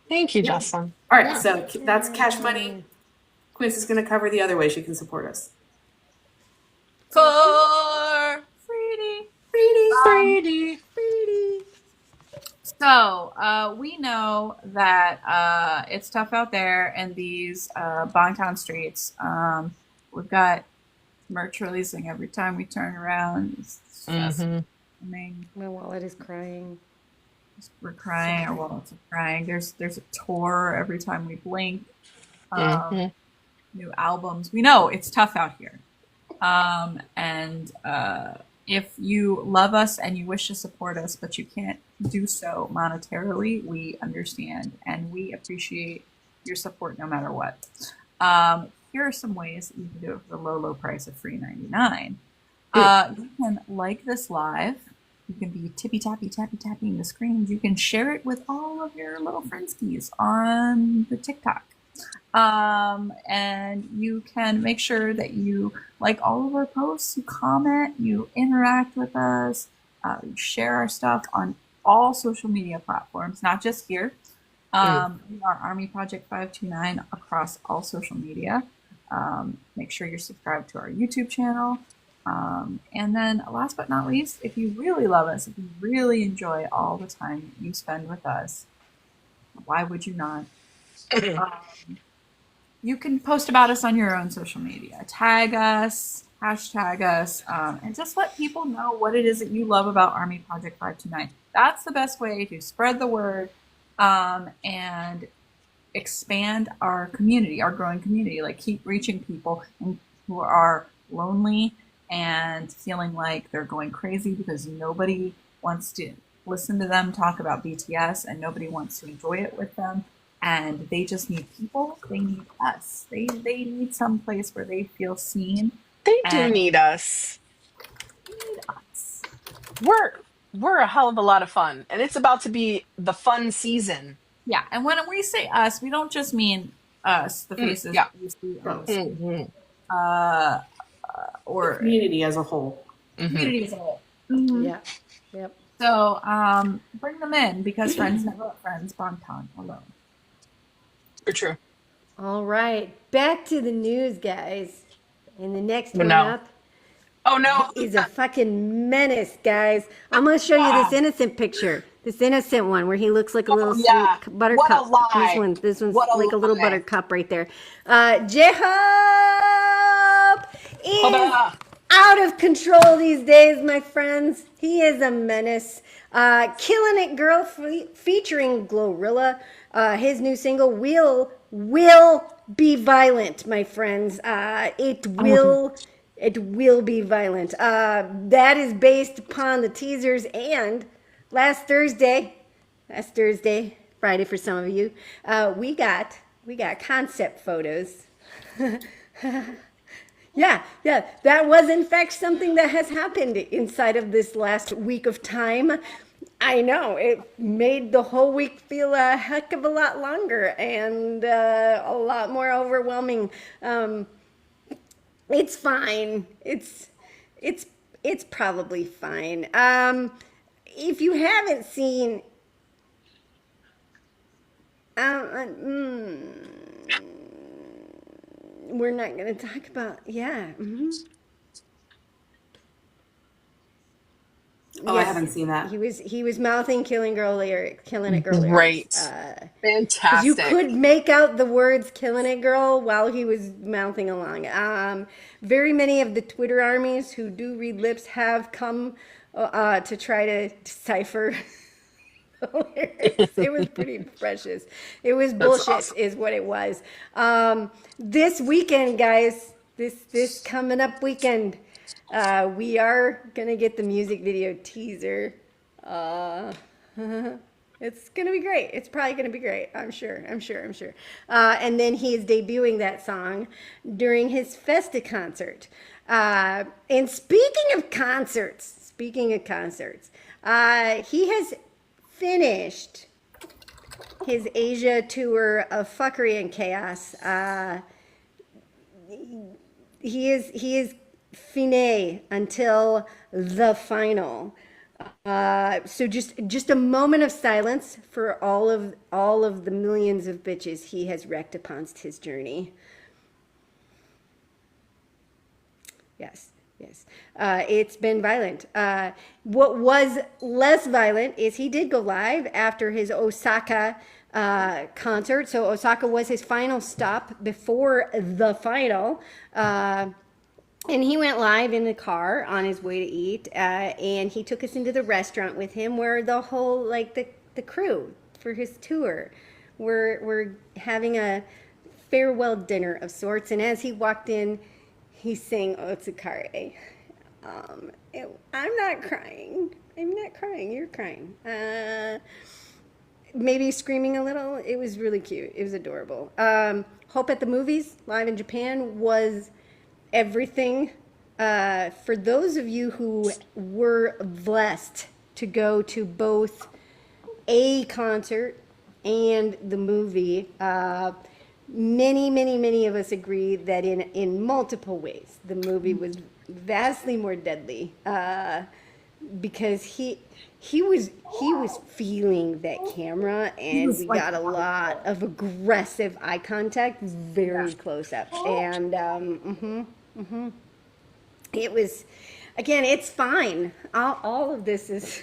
Thank you, Jocelyn.
All right, so that's cash money. Quince is going to cover the other ways you can support us.
For Freedy. So we know that it's tough out there in these Bangtan streets. We've got merch releasing every time we turn around. It's just I mean,
my wallet is crying.
we're crying. Our wallets are crying. There's a tour every time we blink. New albums. We know it's tough out here. And if you love us and you wish to support us, but you can't do so monetarily, we understand and we appreciate your support no matter what. Here are some ways that you can do it for the low price of $3.99. You can like this live. You can be tapping the screens. You can share it with all of your little friendskies on the TikTok. And you can make sure that you like all of our posts, you comment, you interact with us, you share our stuff on all social media platforms, not just here. We are Army Project 529 across all social media. Make sure you're subscribed to our YouTube channel. And then last but not least, if you really love us, if you really enjoy all the time you spend with us, why would you not? You can post about us on your own social media. Tag us, hashtag us, and just let people know what it is that you love about Army Project 529. That's the best way to spread the word and expand our community, our growing community. Like, keep reaching people who are lonely and feeling like they're going crazy because nobody wants to listen to them talk about BTS and nobody wants to enjoy it with them. And they just need people. They need us. They need some place where they feel seen.
They do need us. We're a hell of a lot of fun, and it's about to be the fun season.
Yeah, and when we say us, we don't just mean us, the faces you see on the screen, or
the community as a whole.
Community as a whole.
Yeah. Yep.
So bring them in, because friends never let friends bonton alone.
For true.
All right, back to the news, guys. And the next one up is a fucking menace, guys. I'm going to show you this innocent picture. This innocent one where he looks like a little sweet buttercup. This one's like a little buttercup right there. J-Hope is out of control these days, my friends. He is a menace. Killing It Girl featuring Glorilla. His new single will be violent, my friends. It will be violent. That is based upon the teasers, and last Thursday, Friday for some of you, we got concept photos. Yeah, that was in fact something that has happened inside of this last week of time. I know, it made the whole week feel a heck of a lot longer and a lot more overwhelming. It's fine. It's probably fine. If you haven't seen, we're not going to talk about,
Oh, yes, I haven't seen that.
He was mouthing Killing It Girl lyrics.
Great. Fantastic.
You could make out the words Killing It Girl while he was mouthing along. Very many of the Twitter armies who do read lips have come to try to decipher the lyrics. It was pretty precious. It was bullshit, awesome. Is what it was. This weekend, guys, this coming up weekend, we are gonna get the music video teaser. It's gonna be great. It's probably gonna be great. I'm sure. And then he is debuting that song during his Festa concert. And speaking of concerts, he has finished his Asia tour of fuckery and chaos. He is fine until the final. So just a moment of silence for all of the millions of bitches he has wrecked upon his journey. Yes. It's been violent. What was less violent is he did go live after his Osaka concert. So Osaka was his final stop before the final. And he went live in the car on his way to eat, and he took us into the restaurant with him, where the whole like the crew for his tour were having a farewell dinner of sorts. And as he walked in, he sang "Otsukare." I'm not crying. I'm not crying. You're crying. Maybe screaming a little. It was really cute. It was adorable. Hope at the Movies, live in Japan, was everything. For those of you who were blessed to go to both a concert and the movie, many of us agree that in multiple ways, the movie was vastly more deadly, because he was feeling that camera, and we got a lot of aggressive eye contact very close up, and it was, again, it's fine. All of this is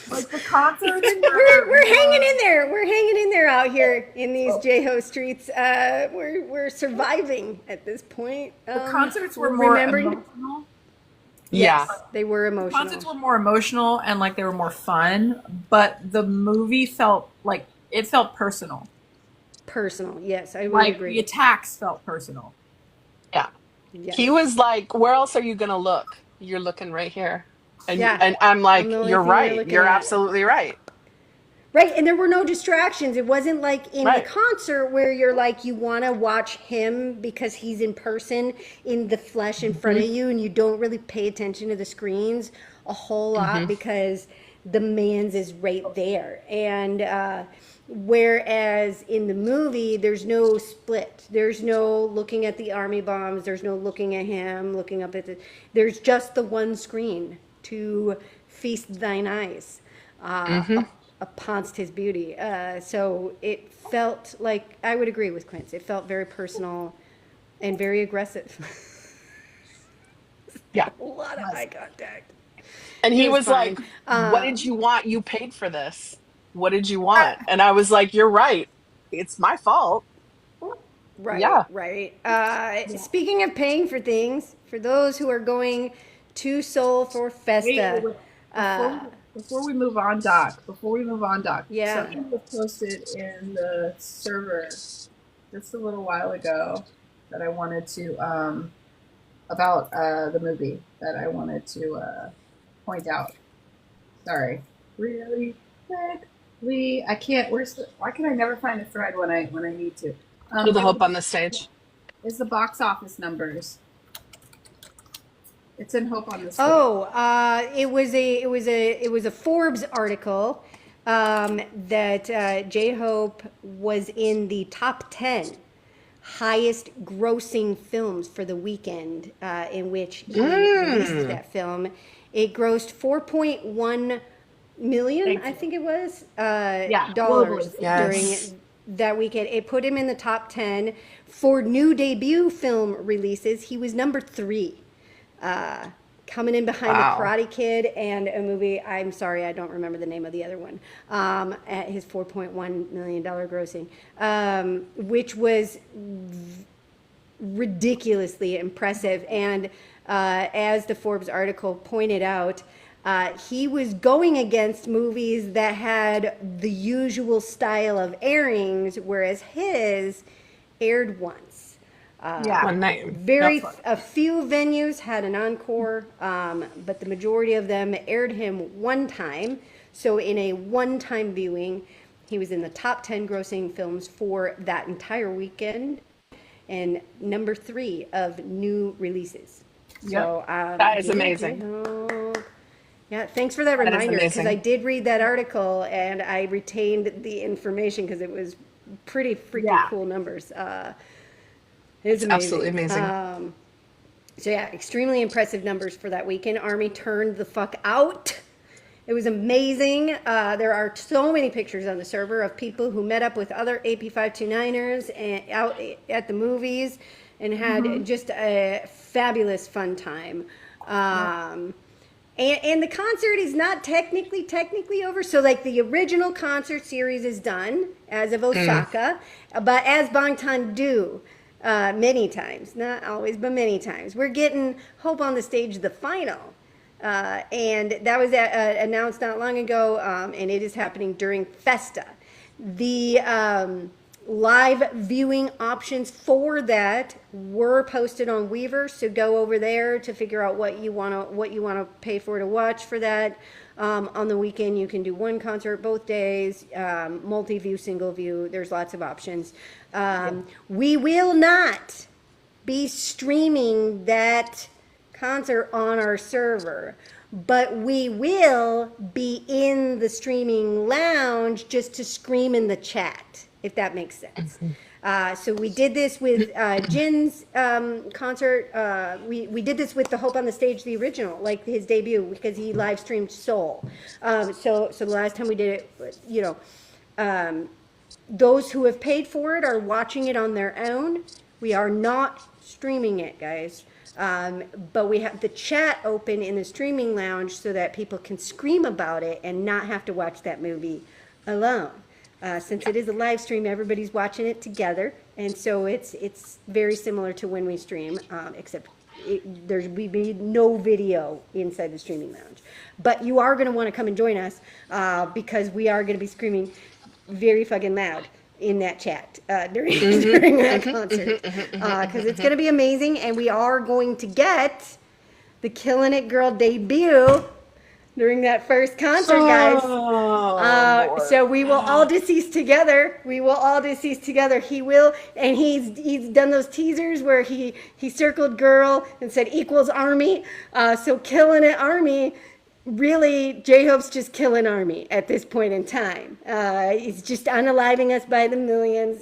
like the concert.
we're hanging in there. We're hanging in there out here in these J-Ho streets. We're surviving at this point.
The concerts were more emotional.
Yes, they were emotional.
Concerts were more emotional and like they were more fun, but the movie felt like it felt personal.
Personal, yes, I would
like
agree.
The attacks felt personal.
Yeah.
Yes.
He was like, where else are you going to look? You're looking right here. And,
Yeah.
and I'm like,
I'm
you're right. You're
at.
absolutely right.
Right, and there were no distractions. It wasn't like in
Right.
the concert where you're like, you want to watch him because he's in person, in the flesh in front of you, and you don't really pay attention to the screens a whole lot because the man's is right there. And whereas in the movie, there's no split. There's no looking at the army bombs. There's no looking at him, looking up at the... There's just the one screen to feast thine eyes upon his beauty. So it felt like, I would agree with Quince, it felt very personal and very aggressive.
Yeah.
A lot of eye contact.
And he was
fine.
like, what did you want? You paid for this. What did you want? And I was like, you're right. It's my fault.
Right,
Yeah.
right. Speaking of paying for things, for those who are going to Seoul for Festa.
Before we move on, Doc.
Yeah.
Something was posted in the server just a little while ago that I wanted to about the movie that I wanted to point out. Sorry, really quickly. I can't. Why can I never find the thread when I need to?
To the Hope on the Stage.
Is the box office numbers. It's in Hope on the Stage.
Oh, it was a Forbes article that J-Hope was in the top 10 highest grossing films for the weekend, in which he released that film. It grossed 4.1 million, I think it was, dollars during that weekend. It put him in the top 10 for new debut film releases. He was number 3. Coming in behind The Karate Kid and a movie, I'm sorry, I don't remember the name of the other one, at his $4.1 million grossing, which was ridiculously impressive. And as the Forbes article pointed out, he was going against movies that had the usual style of airings, whereas his aired once.
One night.
A few venues had an encore, but the majority of them aired him one time. So in a one-time viewing, he was in the top 10 grossing films for that entire weekend, and number 3 of new releases. So
that is amazing.
Yeah, thanks for that reminder, because I did read that article and I retained the information because it was pretty freaking cool numbers. It's amazing.
Absolutely amazing.
So yeah, extremely impressive numbers for that weekend. Army turned the fuck out. It was amazing. There are so many pictures on the server of people who met up with other AP529ers and out at the movies and had just a fabulous fun time. And the concert is not technically over. So like the original concert series is done as of Osaka, but as Bangtan do, many times, not always, but many times. We're getting Hope on the Stage, the final. And that was announced not long ago, and it is happening during Festa. The live viewing options for that were posted on Weaver, so go over there to figure out what you want to pay for to watch for that. On the weekend, you can do one concert both days, multi-view, single view. There's lots of options. We will not be streaming that concert on our server, but we will be in the streaming lounge just to scream in the chat, if that makes sense. So we did this with Jin's concert. We did this with the Hope on the Stage, the original, like his debut, because he live streamed Soul. So the last time we did it, those who have paid for it are watching it on their own. We are not streaming it, guys. But we have the chat open in the streaming lounge so that people can scream about it and not have to watch that movie alone. Since it is a live stream, everybody's watching it together, and so it's very similar to when we stream, except we made no video inside the streaming lounge. But you are going to want to come and join us because we are going to be screaming very fucking loud in that chat during that concert, because it's going to be amazing, and we are going to get the Killin' It Girl debut during that first concert, guys. So we will all decease together. He will, and he's done those teasers where he circled girl and said equals army. So Killin' It Army. Really, J-Hope's just killing Army at this point in time. He's just unaliving us by the millions.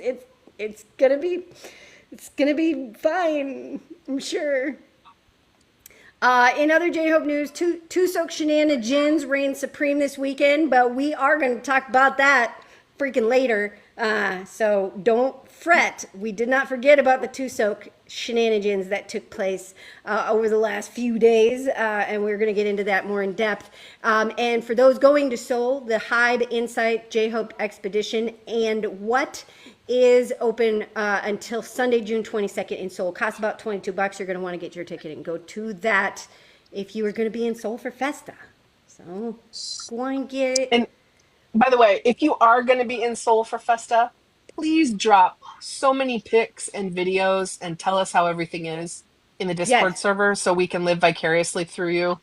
It's gonna be fine, I'm sure. In other J-Hope news, TsuK shenanigans reign supreme this weekend, but we are going to talk about that freaking later. So don't fret. We did not forget about the TsuK shenanigans that took place over the last few days, and we're going to get into that more in depth. And for those going to Seoul, the Hybe Insight J-Hope Expedition and what is open until Sunday, June 22nd in Seoul. Costs about $22. You're going to want to get your ticket and go to that if you are going to be in Seoul for Festa. So go on and get it.
And by the way, if you are going to be in Seoul for Festa, please drop so many pics and videos and tell us how everything is in the Discord server so we can live vicariously through you.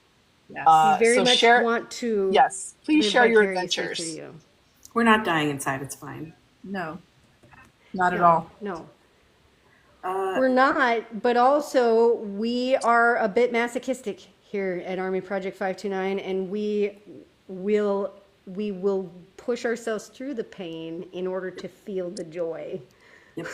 Yes. We very much want to.
Yes, please share your adventures.
We're not dying inside. It's fine.
No. Not at all.
No. We're not, but also we are a bit masochistic here at Army Project 529, and we will push ourselves through the pain in order to feel the joy.
Yep.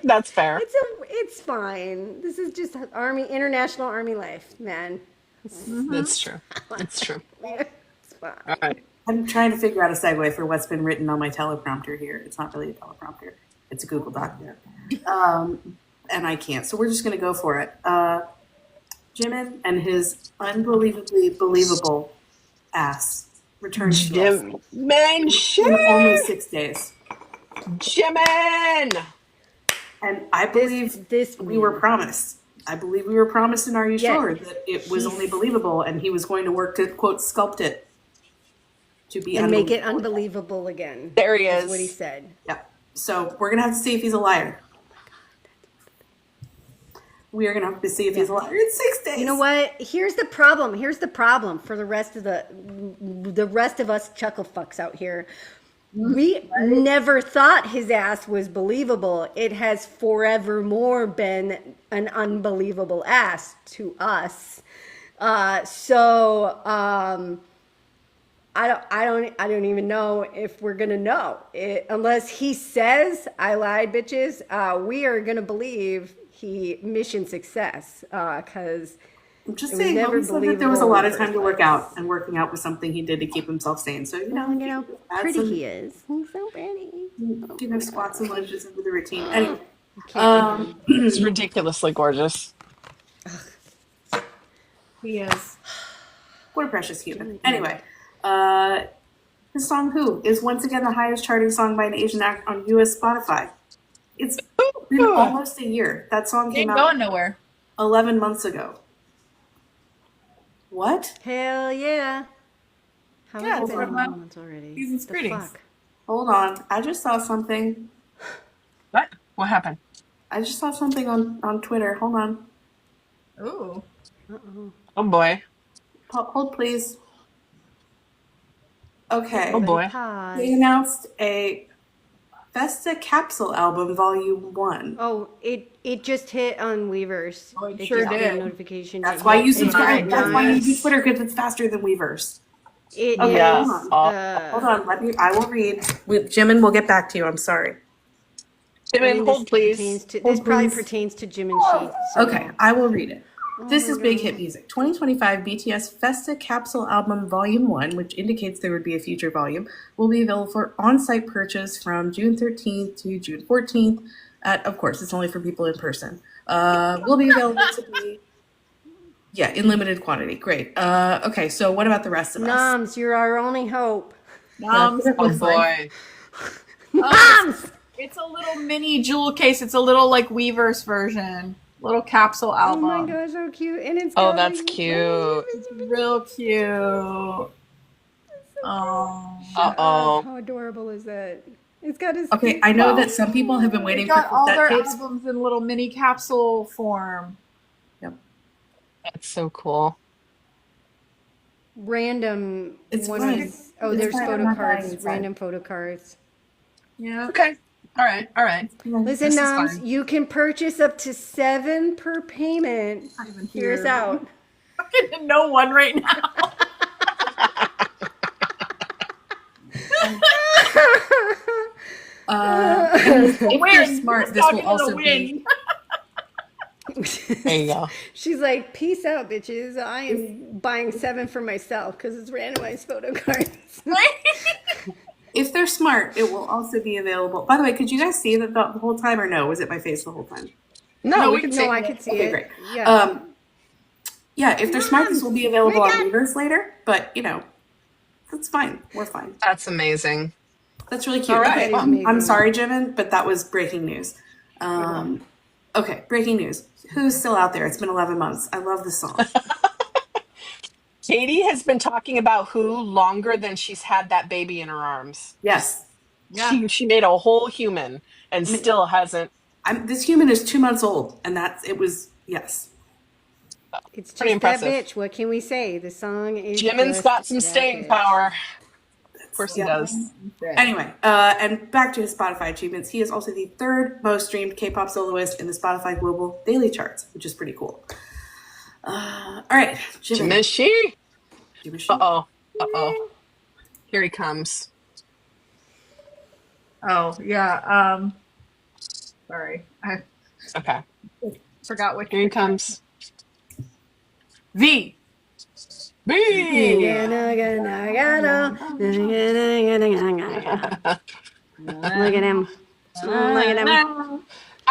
That's fair.
It's fine. This is just international Army life, man.
That's true. It's true.
It's fine.
All right.
I'm trying to figure out a segue for what's been written on my teleprompter here. It's not really a teleprompter. It's a Google document. And I can't. So we're just going to go for it. Jimin and his unbelievably believable ass returns to us in only 6 days.
Jimin!
And I believe we were promised. I believe we were promised in Are You Sure that it was only believable and he was going to work to, quote, sculpt it to be
and make it unbelievable again.
There he is.
That's what he said.
Yeah. So we're going to have to see if he's a liar. We are going to have to see if he's a liar in 6 days.
You know what? Here's the problem for the rest of the rest of us chuckle fucks out here. We never thought his ass was believable. It has forevermore been an unbelievable ass to us. I don't even know if we're gonna know unless he says I lied, bitches. We are gonna believe he mission success because
I'm just saying he said that there was a lot of time to work out, and working out was something he did to keep himself sane. So you know
pretty he is. He's so pretty.
Squats and lunges into the routine. Anyway,
he's ridiculously gorgeous.
He is.
What a precious human. Anyway. His song "Who" is once again the highest charting song by an Asian act on U.S. Spotify. It's been almost a year. That song came
Ain't
out
going nowhere.
11 months ago. What?
Hell yeah. How
Yeah,
has
it's
it been
from
11 months already?
Season's
The
greetings.
fuck?
Hold on. I just saw something.
What? What happened?
I just saw something on Twitter. Hold on.
Ooh.
Uh-oh.
Oh boy.
Hold, please. Okay.
Oh
Everybody
boy.
pause.
They announced a Festa Capsule Album Volume 1.
Oh, it just hit on Weverse.
Oh, it
It
sure
just gave a
did.
notification.
That's
that
why
hit.
you
It's
subscribe.
not
That's why you do
Nice.
Twitter, because it's faster than Weverse.
It
Okay,
Yeah.
is.
hold on. Hold on. I will read. Jim, and we'll get back to you. I'm sorry.
Tim,
I think
hold please.
this
Hold,
probably
please.
pertains to Jim and She. So.
Okay, I will read it. This
my
is Big
God.
Hit Music. 2025 BTS Festa Capsule Album Volume 1, which indicates there would be a future volume, will be available for on-site purchase from June 13th to June 14th. Of course, it's only for people in person. Will be available to be, in limited quantity. Great. Okay, so what about the rest of us?
Noms, you're our only hope.
That's what it
Oh
looks like.
boy.
Noms!
It's a little mini jewel case. It's a little like Weverse version. Little capsule
Oh
album.
my gosh, so cute. And it's
Oh,
got,
that's
like,
cute.
Real cute. Oh.
Uh-oh.
How adorable is that? It's got his.
Okay, I know that some people have been
They
waiting for
got all their
cassette tapes.
albums in little mini capsule form.
Yep.
That's so cool.
Random.
It's
one
fine.
is- Oh,
It's
there's
fine. I'm
photo
not dying
cards.
inside.
Random photo cards.
Yeah.
Okay. All right. All right.
Listen,
This is
Noms,
fine.
you can purchase up to 7 per payment.
Not even
Hear us
here.
out.
Fucking no one right now.
If you're smart, this will also be.
win.
There you go.
She's like, peace out, bitches. I am buying 7 for myself because it's randomized photo cards.
If they're smart, it will also be available. By the way, could you guys see that the whole time, or no? Was it my face the whole time?
No, we can see
No, I
it.
could see
Okay,
it.
great.
Yeah.
Yeah, if they're smart, this will be available on
God.
Weverse later. But that's fine. We're fine.
That's amazing.
That's really cute.
All right.
Okay,
That is amazing.
I'm sorry, Jimin, but that was breaking news. Okay, breaking news. Who's still out there? It's been 11 months. I love this song.
Katie has been talking about Who longer than she's had that baby in her arms.
Yes.
Yeah.
She made a whole human and still hasn't.
This human is 2 months old, and yes.
It's
Pretty
just that
impressive.
bitch. What can we say? The song is.
Jimin's
just
got some
that
staying
bitch.
power. Of course he
Yeah.
does.
Anyway, and back to his Spotify achievements. He is also the third most streamed K-pop soloist in the Spotify Global Daily Charts, which is pretty cool. All right, Jimin.
Jimishi.
Jimin.
Uh-oh. Uh-oh. Here he comes.
Oh, yeah. Sorry. I
Okay.
forgot what
Here he comes.
V.
B.
Look at him. Look at him.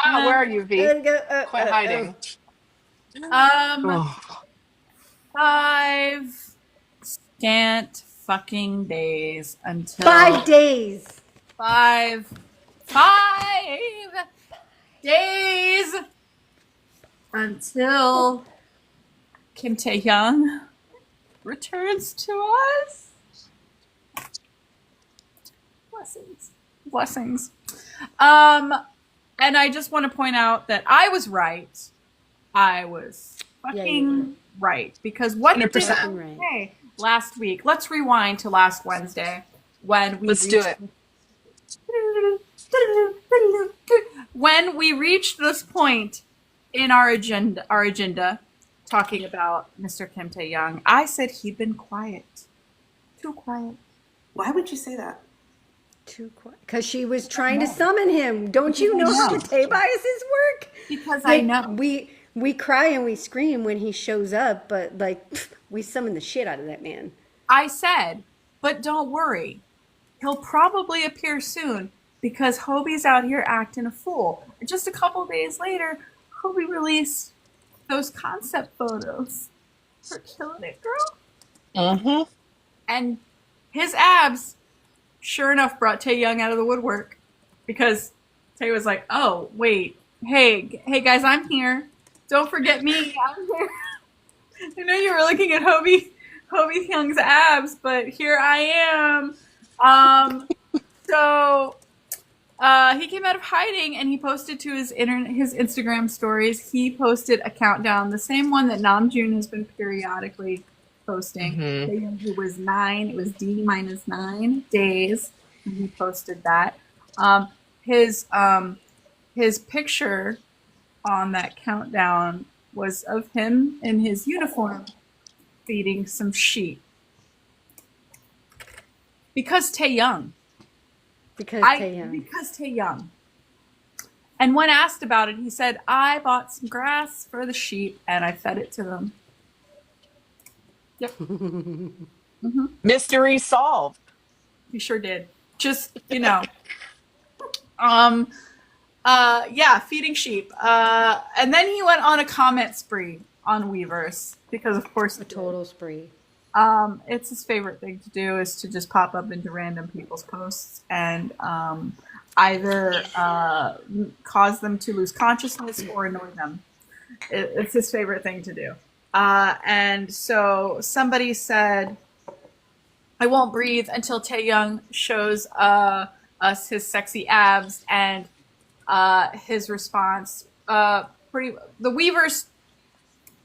Where are you, V? Quit hiding. Oh.
5 scant fucking days until
5 days.
5 days until Kim Tae-hyung returns to us. Blessings. And I just want to point out that I was right. I was fucking right, because what did
100%.
I say last week? Let's rewind to last Wednesday when we
Let's do it.
When we reached this point in our agenda, talking about Mr. Kim Tae-hyung, I said he'd been quiet. Too quiet.
Why would you say that?
Too quiet. Because she was trying to summon him. Don't you know how Tae Bias's work?
Because I know.
We cry and we scream when he shows up, but we summon the shit out of that man.
I said, but don't worry. He'll probably appear soon because Hobie's out here acting a fool. And just a couple days later, Hobie released those concept photos for Killing It Girl.
Mm-hmm.
And his abs, sure enough, brought Tae-hyung out of the woodwork, because Tae was like, oh, wait, hey guys, I'm here. Don't forget me. I'm here. I know you were looking at Hobie Hyung's abs, but here I am. So he came out of hiding and he posted to his Instagram stories. He posted a countdown, the same one that Namjoon has been periodically posting. It was 9. It was D minus 9 days. And he posted that. His picture on that countdown was of him in his uniform feeding some sheep. Because Taeyoung. Because Taeyoung. And when asked about it, he said, I bought some grass for the sheep and I fed it to them. Yep.
Mystery solved.
He sure did. Just, yeah, feeding sheep. And then he went on a comment spree on Weverse because, of course,
a total spree.
It's his favorite thing to do is to just pop up into random people's posts and either cause them to lose consciousness or annoy them. It's his favorite thing to do. And so somebody said, I won't breathe until Taeyoung shows us his sexy abs, and his response, the Weverse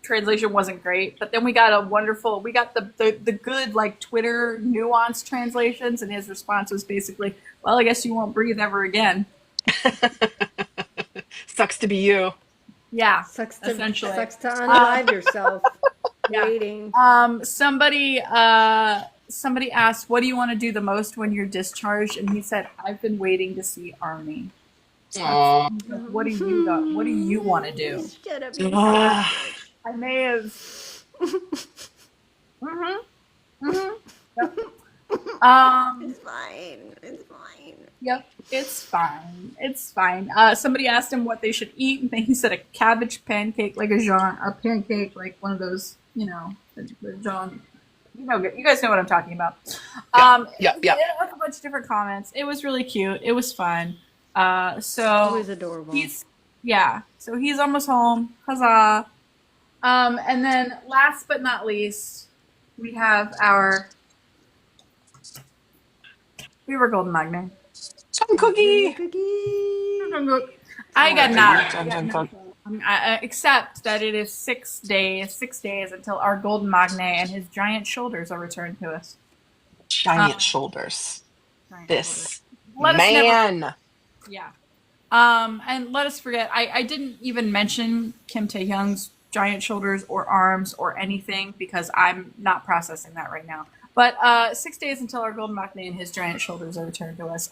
translation wasn't great, but then we got the good like Twitter nuanced translations, and his response was basically, well, I guess you won't breathe ever again.
Sucks to be you.
Yeah,
essentially. Sucks to unalive yourself.
Yeah.
Waiting.
Somebody asked, what do you want to do the most when you're discharged? And he said, I've been waiting to see Army. What do you want to do?
Shut up.
I may have. Yep.
It's fine. It's fine.
Yep, it's fine. It's fine. Somebody asked him what they should eat, and he said a cabbage pancake, like a pancake, like one of those, the John. You guys know what I'm talking about.
Yeah.
It had a bunch of different comments. It was really cute. It was fun. So
it was adorable.
So he's almost home. Huzzah! And then last but not least, we have our Weaver Golden Magne.
Cookie.
I got nothing. Except that it is 6 days until our Golden Magne and his giant shoulders are returned to us.
Giant shoulders. This
man.
Yeah.
And let us forget, I didn't even mention Kim Taehyung's giant shoulders or arms or anything because I'm not processing that right now. But 6 days until our Golden Magne and his giant shoulders are returned to us.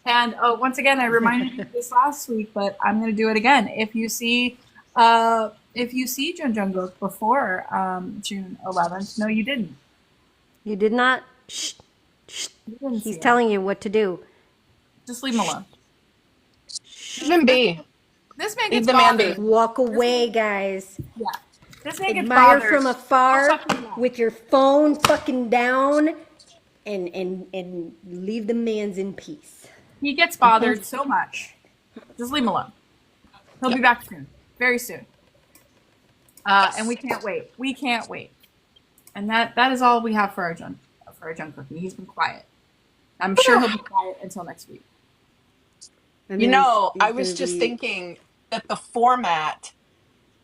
And once again, I reminded you this last week, but I'm going to do it again. If you see Jung Jungkook before June 11th, no, you didn't.
You did not. Shh. He's telling you what to do.
Just leave him alone.
Leave him be.
This man gets bothered.
Walk away, guys.
Yeah. This man gets
admire
bothered
from afar with your phone fucking down and leave the man's in peace.
He gets bothered so much. Just leave him alone. He'll be back soon. Very soon. And we can't wait. We can't wait. And that is all we have for our Jungkook. He's been quiet. I'm sure he'll be quiet until next week.
I was just thinking that the format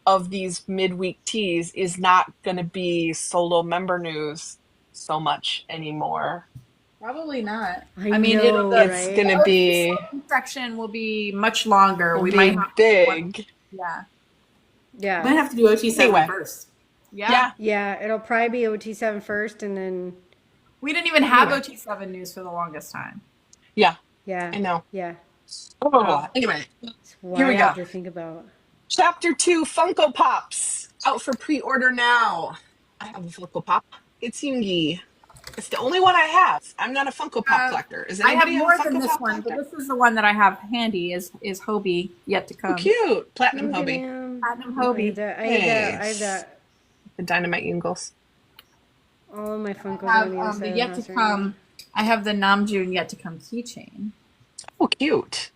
of these midweek teas is not going to be solo member news so much anymore.
Probably not.
I mean, it's
going to be
section will be much longer.
We might have big.
Yeah.
We might have to do OT7 first.
Yeah.
Yeah, it'll probably be OT7 first, and then
we didn't even have OT7 news for the longest time.
Yeah.
Yeah.
I know.
Yeah.
Anyway,
here we go. To think about.
Chapter 2 Funko Pops out for pre-order now. I have a Funko Pop. It's Yoongi. It's the only one I have. I'm not a Funko Pop collector. Is anybody
I have more than this one, but this is the one that I have handy. Is Hobie yet to come?
Oh, cute, Platinum Hobie.
Platinum Hobie.
I have that.
The Dynamite Yungles.
All of my Funkos
have the yet to come. I have the Namjoon yet to come keychain.
Oh, cute.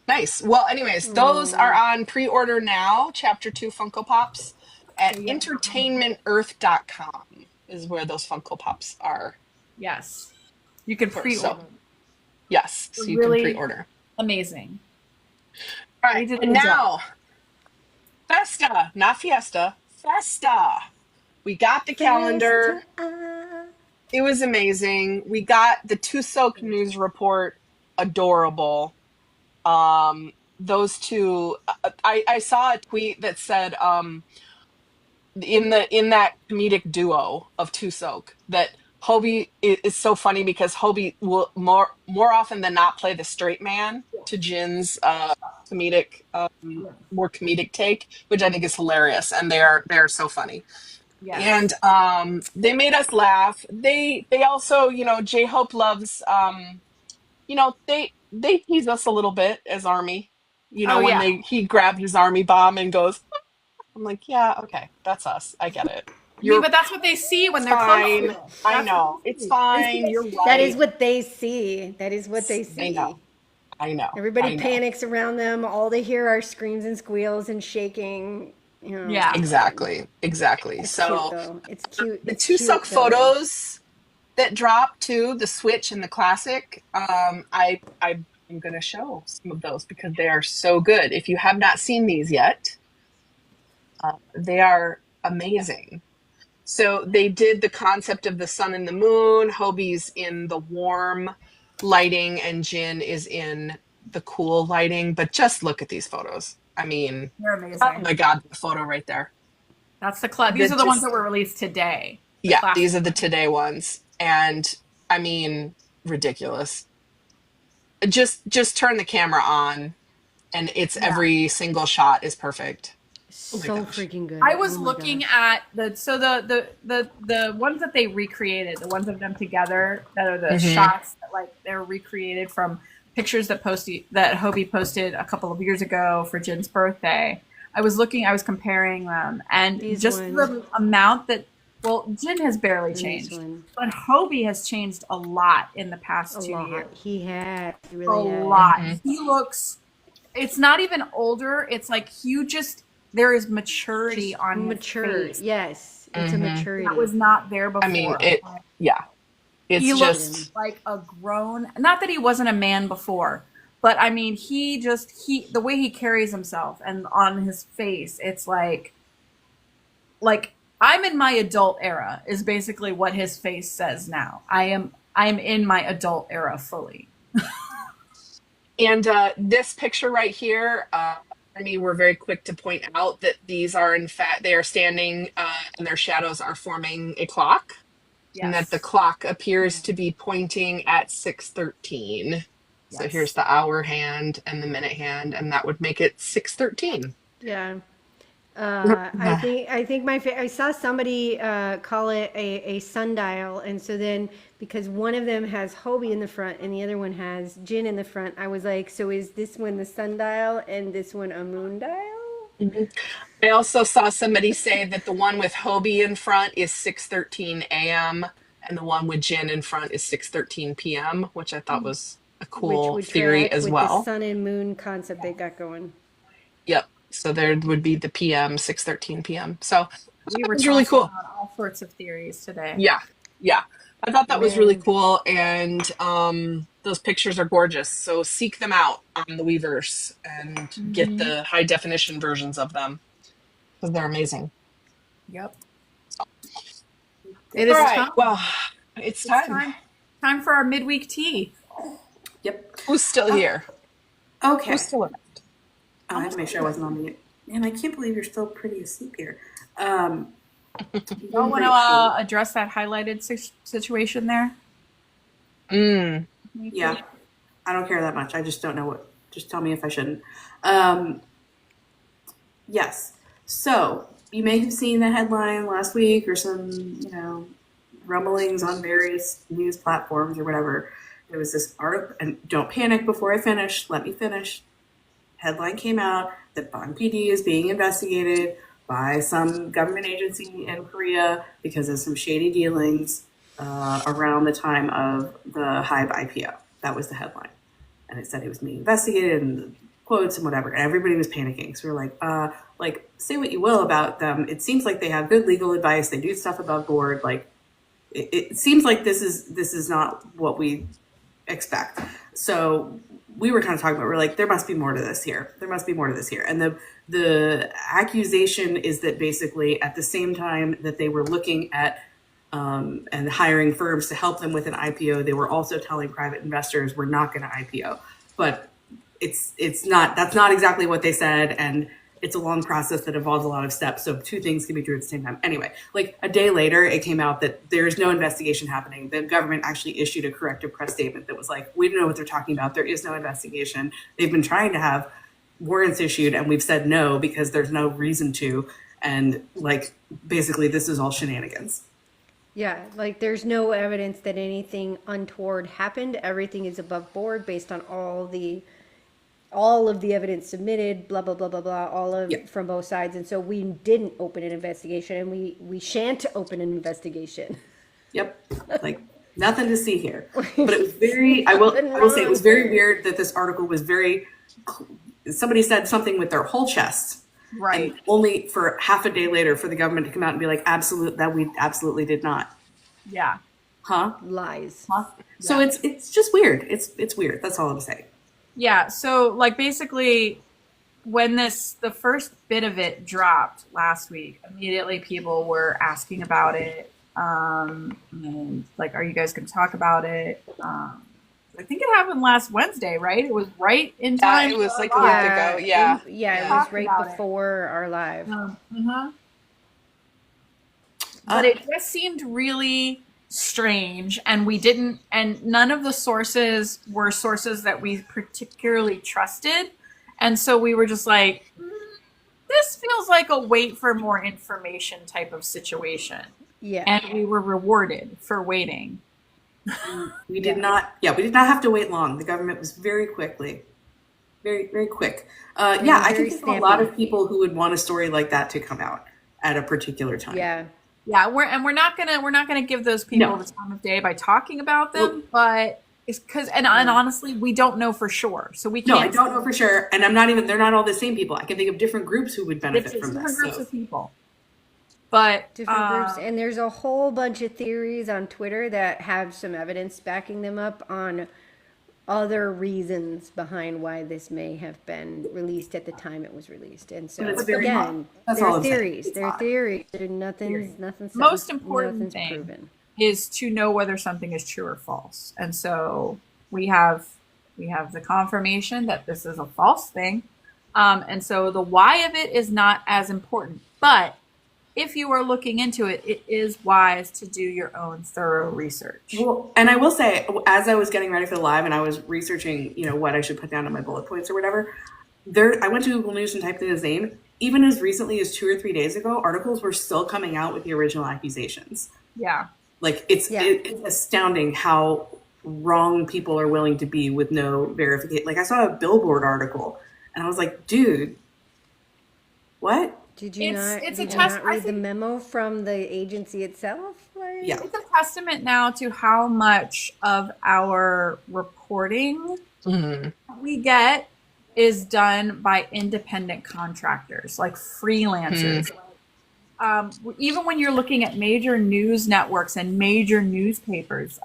Nice. Well, anyways, those are on pre-order now, Chapter 2 Funko Pops at
Yeah.
entertainmentearth.com is where those Funko Pops are
Yes. You can
first. So,
pre-order.
yes,
They're
so you can
really
pre-order.
amazing.
All
They
right,
did a
and
good job.
now Festa, not Fiesta, Festa. We got the calendar.
Festa.
It was amazing. We got the TsuK news report, adorable. Those two, I saw a tweet that said, in that comedic duo of TsuK, that Hobie is so funny because Hobie will more often than not play the straight man to Jin's comedic, more comedic take, which I think is hilarious, and they're so funny.
Yes.
And they made us laugh. They also, J-Hope loves, they tease us a little bit as Army.
Oh
When
yeah.
he grabbed his Army bomb and goes, I'm like, yeah, okay, that's us. I get it.
I mean,
You're
but that's what they see when they're close to
fine.
us.
I
That's what
know.
they
It's
see.
fine. You're
That is
right.
what they see. That is what they
I know.
see.
I know.
Everybody
I know.
panics around them. All they hear are screams and squeals and shaking.
Yeah.
Exactly. Exactly.
It's cute
So
though. It's cute.
the
It's
two
cute
suck
though.
photos that dropped too, the Switch and the Classic, I'm gonna show some of those because they are so good. If you have not seen these yet, they are amazing. So they did the concept of the sun and the moon. Hobie's in the warm lighting and Jin is in the cool lighting. But just look at these photos. I mean,
They're
oh
amazing.
my God, the photo right there.
That's these are the ones that were released today. The
Yeah,
classic
these are the
ones.
today ones. And I mean, ridiculous. Just turn the camera on and it's
Yeah.
every single shot is perfect. Oh my
So
gosh.
freaking good.
I was
Oh my
looking
gosh.
at the ones that they recreated, the ones of them together that are the
Mm-hmm.
shots that like they're recreated from pictures that Hobie posted a couple of years ago for Jin's birthday. I was comparing them, and
These
just
ones.
the amount that Jin has barely
And this
changed,
one.
but Hobie has changed a lot in the past
A
2
lot.
years.
He has. He
A
really has.
lot.
Mm-hmm.
He looks. It's not even older. It's like there is maturity
Just
on
mature.
his face.
Yes. It's a
Mm-hmm.
maturity.
That was not there
I mean,
before.
yeah,
He
it's
looks
just,
like a grown, not that he wasn't a man before, but I mean, the way he carries himself and on his face, it's like I'm in my adult era is basically what his face says now. I'm in my adult era fully.
and this picture right here, I mean, we're very quick to point out that these are, in fact, they are standing and their shadows are forming a clock, and that the
Yes.
clock appears to be pointing at 6:13. So here's
Yes.
the hour hand and the minute hand, and that would make it 6:13.
Yeah. I think I saw somebody call it a sundial, and so then because one of them has Hobie in the front and the other one has Jin in the front, I was like, so is this one the sundial and this one a moon dial?
Mhm. I also saw somebody say that the one with Hobie in front is 6:13 a.m. and the one with Jin in front is 6:13 p.m., which I thought was a
Which
cool
would
theory
track
as
with the
well.
sun and moon concept they got going.
Yep. So there would be the PM, 6:13 p.m. So
We
that
were
was really
tossing
cool.
around all sorts of theories today.
Yeah. Yeah. I thought that was really
Man,
cool. And those pictures are gorgeous. So seek them out on the Weverse and get
Mm-hmm.
the high definition versions of them because they're amazing.
Yep.
So,
It
all
is
right.
time.
Well, it's
It's
time.
time for our midweek tea.
Yep.
Who's still here?
Okay.
Who's still around?
I had to make sure I wasn't on mute. Man, I can't believe you're still pretty asleep here.
Y'all want to address that highlighted situation there?
Mm.
Yeah, I don't care that much. I just don't know what. Just tell me if I shouldn't. Yes. So you may have seen the headline last week or some, rumblings on various news platforms or whatever. There was this article, and don't panic before I finish. Let me finish. Headline came out that Bang PD is being investigated by some government agency in Korea because of some shady dealings around the time of the Hive IPO. That was the headline. And it said he was being investigated and quotes and whatever. And everybody was panicking. So we're like, say what you will about them. It seems like they have good legal advice. They do stuff above board. Like, it seems like this is not what we expect. So we were kind of talking about, we're like, there must be more to this here. There must be more to this here. And the accusation is that basically at the same time that they were looking at and hiring firms to help them with an IPO, they were also telling private investors we're not going to IPO. But that's not exactly what they said, and it's a long process that involves a lot of steps. So two things can be true at the same time. Anyway, like a day later, it came out that there's no investigation happening. The government actually issued a corrective press statement that was like, we don't know what they're talking about. There is no investigation. They've been trying to have warrants issued, and we've said no because there's no reason to. And like, basically, this is all shenanigans.
Yeah, like there's no evidence that anything untoward happened. Everything is above board based on all of the evidence submitted, blah blah blah blah blah, from both sides. And so we didn't open an investigation, and we shan't open an investigation.
Yep, like nothing to see here. But it was very. I will say it was very weird that this article was very. Somebody said something with their whole chest.
Right.
And only for half a day later for the government to come out and be like, that we absolutely did not.
Yeah.
Huh?
Lies.
Huh? Yeah. So it's just weird. It's weird. That's all I'm saying.
Yeah. So like basically when the first bit of it dropped last week, immediately people were asking about it. And like, are you guys going to talk about it? I think it happened last Wednesday, right? It was right in time.
It was like a week ago. Yeah.
It was right before our live.
But it just seemed really strange, and none of the sources were sources that we particularly trusted. And so we were just like, this feels like a wait for more information type of situation.
Yeah.
And we were rewarded for waiting.
We did not have to wait long. The government was very quick. I can think of a lot of people who would want a story like that to come out at a particular time.
Yeah, we're not gonna give those people the time of day by talking about them, but it's because and honestly, we don't know for sure, so we can't.
No, I don't know for sure, and they're not all the same people. I can think of different groups who would benefit from this.
Different groups of people. But
different groups, and there's a whole bunch of theories on Twitter that have some evidence backing them up on other reasons behind why this may have been released at the time it was released. And so again, they're theories. They're theories. Nothing's
most important thing proven. Is to know whether something is true or false. And so we have the confirmation that this is a false thing. And so the why of it is not as important, but if you are looking into it, it is wise to do your own thorough research.
Well, and I will say, as I was getting ready for the live and I was researching, what I should put down on my bullet points or whatever, I went to Google News and typed in his name. Even as recently as 2 or 3 days ago, articles were still coming out with the original accusations.
Yeah.
Like, it's astounding how wrong people are willing to be with no verification. Like, I saw a Billboard article and I was like, dude, what?
Did you not read the memo from the agency itself?
Yeah. It's a testament now to how much of our reporting we get is done by independent contractors, like freelancers. Even when you're looking at major news networks and major newspapers,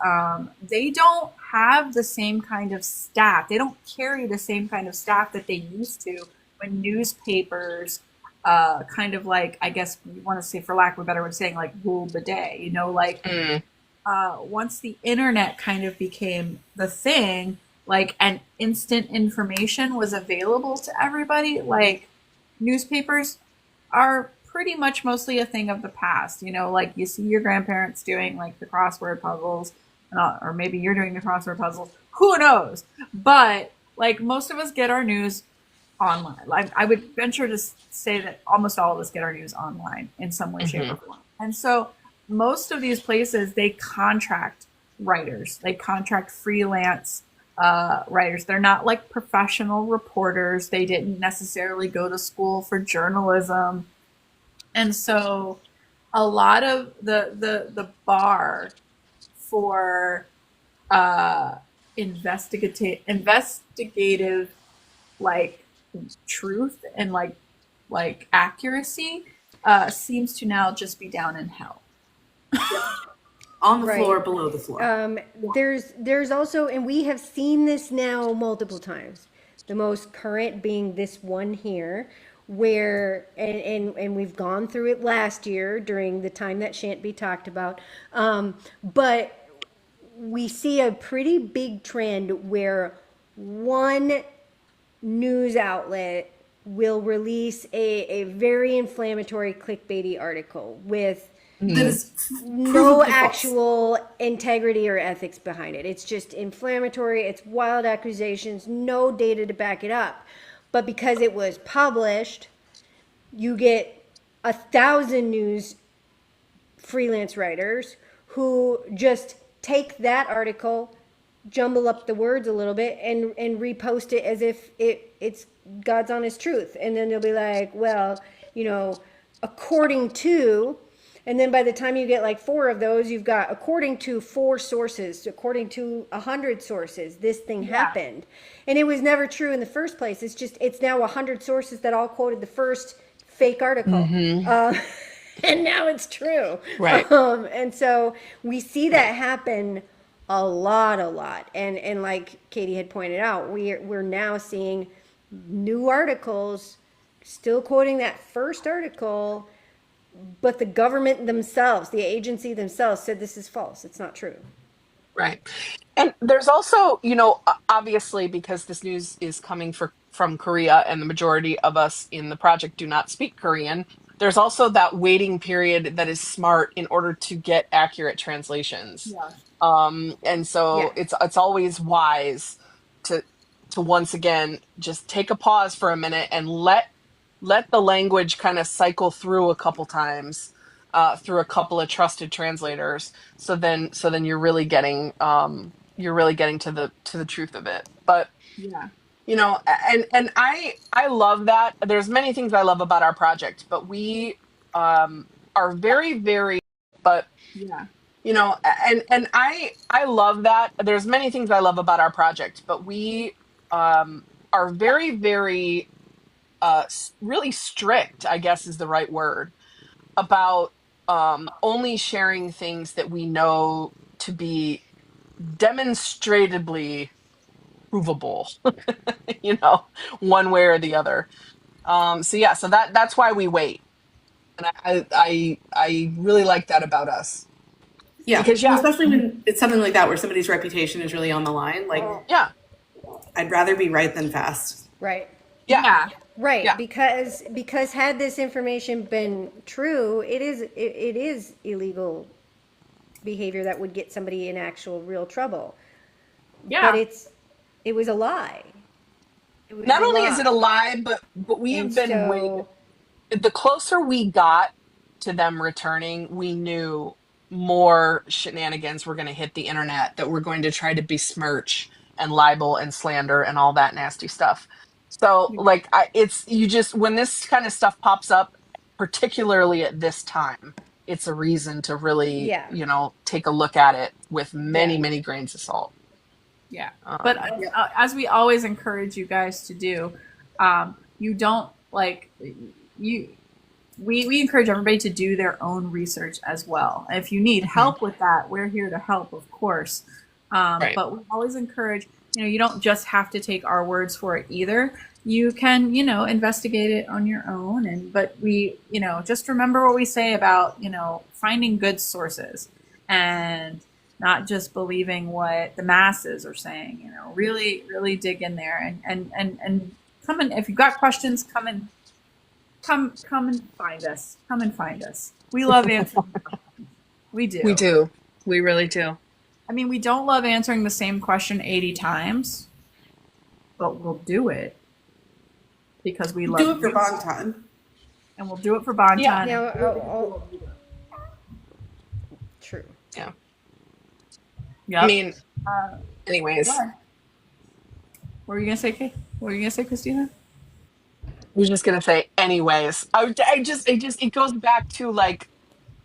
they don't have the same kind of staff. They don't carry the same kind of staff that they used to when newspapers kind of like, I guess you want to say, for lack of a better word, saying like ruled the day, once the internet kind of became the thing, like, and instant information was available to everybody, like newspapers are pretty much mostly a thing of the past, like you see your grandparents doing like the crossword puzzles, or maybe you're doing the crossword puzzles, who knows? But like most of us get our news online. Like I would venture to say that almost all of us get our news online in some way, shape, or form. And so most of these places, they contract writers. They contract freelance writers. They're not like professional reporters. They didn't necessarily go to school for journalism. And so a lot of the bar for investigative like truth and like accuracy seems to now just be down in hell.
On the floor, below the floor.
There's also, and we have seen this now multiple times. The most current being this one here, where and we've gone through it last year during the time that shan't be talked about. But we see a pretty big trend where one news outlet will release a very inflammatory clickbaity article with
That is
no
provably false.
actual integrity or ethics behind it. It's just inflammatory, it's wild accusations, no data to back it up. But because it was published, you get 1,000 news freelance writers who just take that article, jumble up the words a little bit, and repost it as if it's God's honest truth. And then they'll be like, well, according to, and then by the time you get like 4 of those, you've got according to 4 sources, according to 100 sources, this thing happened. And it was never true in the first place. It's now 100 sources that all quoted the first fake article. And now it's true.
Right.
And so we see that happen a lot. And like Katie had pointed out, we're now seeing new articles still quoting that first article, but the government themselves, the agency themselves, said this is false. It's not true.
Right. And there's also, obviously, because this news is coming from Korea and the majority of us in the project do not speak Korean, there's also that waiting period that is smart in order to get accurate translations. And so it's always wise to once again just take a pause for a minute and let the language kind of cycle through a couple times, through a couple of trusted translators. So then you're really getting to the truth of it. But and I love that. There's many things I love about our project, but we are very, very, but and I love that. There's many things I love about our project, but we are very, very really strict, I guess is the right word, about only sharing things that we know to be demonstrably provable, one way or the other. So that's why we wait. And I really like that about us.
Yeah,
because
especially when it's something like that where somebody's reputation is really on the line. Like, I'd rather be right than fast.
Right.
Yeah.
Right.
Yeah.
Because had this information been true, it is illegal behavior that would get somebody in actual real trouble.
Yeah.
But it was a lie.
Not only is it a lie, but we have been waiting. The closer we got to them returning, we knew more shenanigans were going to hit the internet, that we're going to try to besmirch and libel and slander and all that nasty stuff. So when this kind of stuff pops up, particularly at this time, it's a reason to really, take a look at it with many, many grains of salt.
Yeah. But as we always encourage you guys to do, you don't we encourage everybody to do their own research as well. And if you need help with that, we're here to help, of course.
Right.
But we always encourage, you don't just have to take our words for it either. You can, investigate it on your own. But we, just remember what we say about, finding good sources and not just believing what the masses are saying, really, really dig in there and come in. If you've got questions, come and find us. Come and find us. We love answering questions. We do.
We do. We really do.
I mean, we don't love answering the same question 80 times, but we'll do it because we love
do it for Bangtan.
And we'll do it for Bangtan.
Yeah. True.
Yeah.
Yep.
I mean, anyways.
What were you going to say, Kate? What were you going to say, Christina?
I was just gonna say, anyways. It goes back to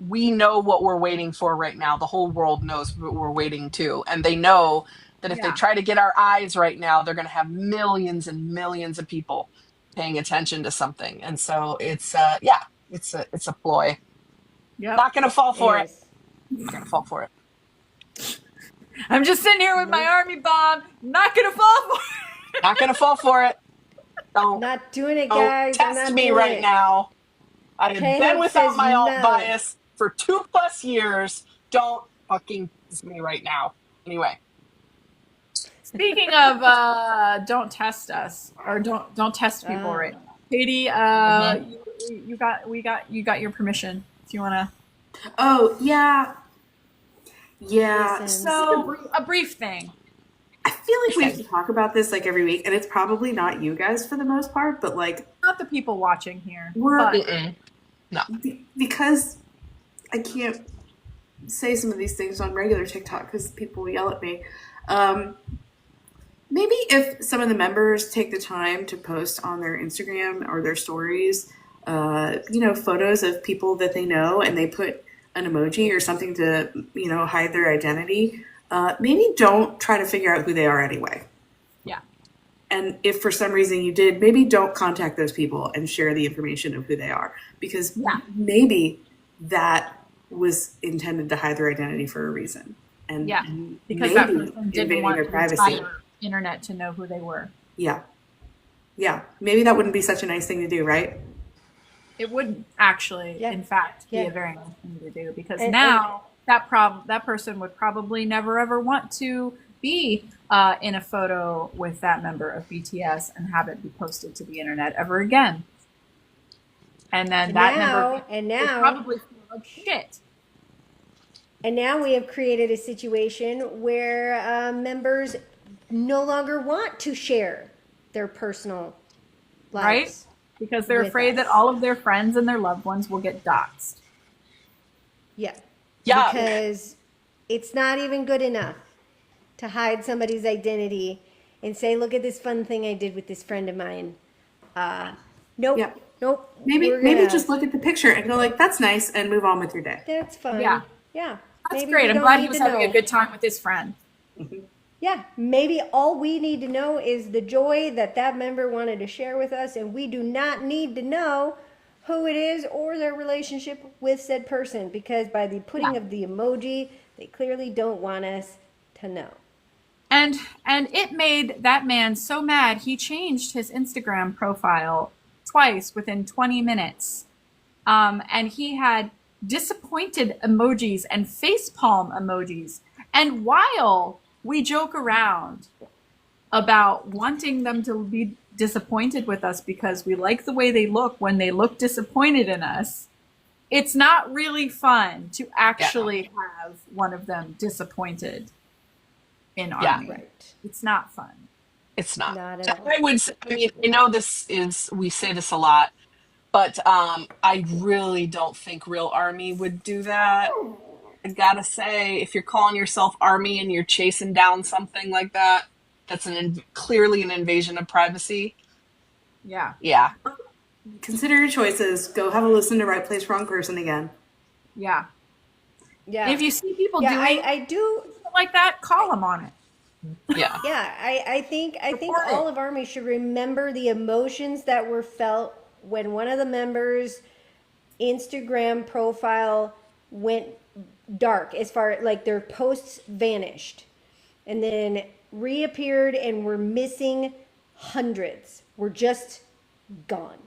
we know what we're waiting for right now. The whole world knows what we're waiting to, and they know that if they try to get our eyes right now, they're gonna have millions and millions of people paying attention to something. And so it's it's a ploy.
Yep.
Not gonna fall for it.
Is.
Not gonna fall for it.
I'm just sitting here with my army bomb. Not gonna fall for it.
Not gonna fall for it.
Not doing it,
Don't
guys. I'm
test
not
me
doing
right
it.
now. I have been
J-Hope
without
says
my alt
no.
bias for 2+ years. Don't fucking test me right now. Anyway.
Speaking of don't test us, or don't test people right now. Katie, you got your permission if you wanna.
Oh yeah.
Listen.
So a brief thing.
I feel like we have to talk about this like every week, and it's probably not you guys for the most part, but like
Not the people watching here.
we're
No.
because I can't say some of these things on regular TikTok because people will yell at me. Maybe if some of the members take the time to post on their Instagram or their stories, photos of people that they know, and they put an emoji or something to, hide their identity. Maybe don't try to figure out who they are anyway.
Yeah.
And if for some reason you did, maybe don't contact those people and share the information of who they are, because maybe that was intended to hide their identity for a reason. And
because that person didn't want their privacy. Internet to know who they were.
Yeah. Maybe that wouldn't be such a nice thing to do, right?
It wouldn't actually, in fact, be a very nice thing to do, because now that person would probably never ever want to be in a photo with that member of BTS and have it be posted to the internet ever again. And then member would probably feel like shit.
And now we have created a situation where members no longer want to share their personal lives.
Right? Because they're afraid that all of their friends and their loved ones will get doxxed.
Yeah. Because it's not even good enough to hide somebody's identity and say, look at this fun thing I did with this friend of mine. Nope.
Yeah.
Nope.
Maybe just look at the picture and go like, that's nice, and move on with your day.
That's fine. Yeah.
That's great. I'm glad he was having a good time with his friend.
Mm-hmm.
Yeah, maybe all we need to know is the joy that member wanted to share with us, and we do not need to know who it is or their relationship with said person, because by the putting of the emoji, they clearly don't want us to know.
And it made that man so mad, he changed his Instagram profile twice within 20 minutes. And he had disappointed emojis and facepalm emojis. And while we joke around about wanting them to be disappointed with us because we like the way they look when they look disappointed in us, it's not really fun to actually have one of them disappointed in ARMY. Right. It's not fun.
It's not.
Not at all.
I know we say this a lot, but I really don't think real ARMY would do that. I gotta say, if you're calling yourself ARMY and you're chasing down something like that, that's clearly an invasion of privacy. Yeah.
Consider your choices. Go have a listen to Right Place, Wrong Person again.
Yeah. If you see people doing
I do
like that, call them on it.
Yeah.
I think all of ARMY should remember the emotions that were felt when one of the members' Instagram profile went dark, as far like their posts vanished and then reappeared and were missing hundreds, were just gone.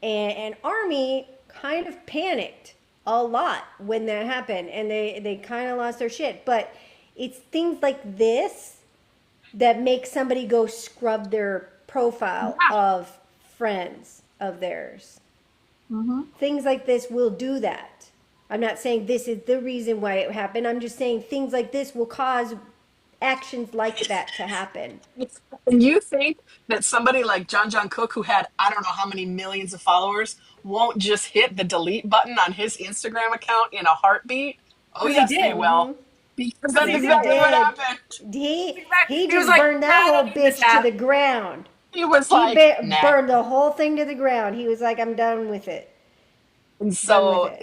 And ARMY kind of panicked a lot when that happened, and they kind of lost their shit. But it's things like this that make somebody go scrub their profile of friends of theirs. Mm-hmm. Things like this will do that. I'm not saying this is the reason why it happened. I'm just saying things like this will cause actions like that to happen.
And you think that somebody like John Cook, who had I don't know how many millions of followers, won't just hit the delete button on his Instagram account in a heartbeat? Oh yes, they will. Because that's exactly what happened.
He just burned that whole bitch to the ground.
He was
burned the whole thing to the ground. He was like, I'm done with it.
And so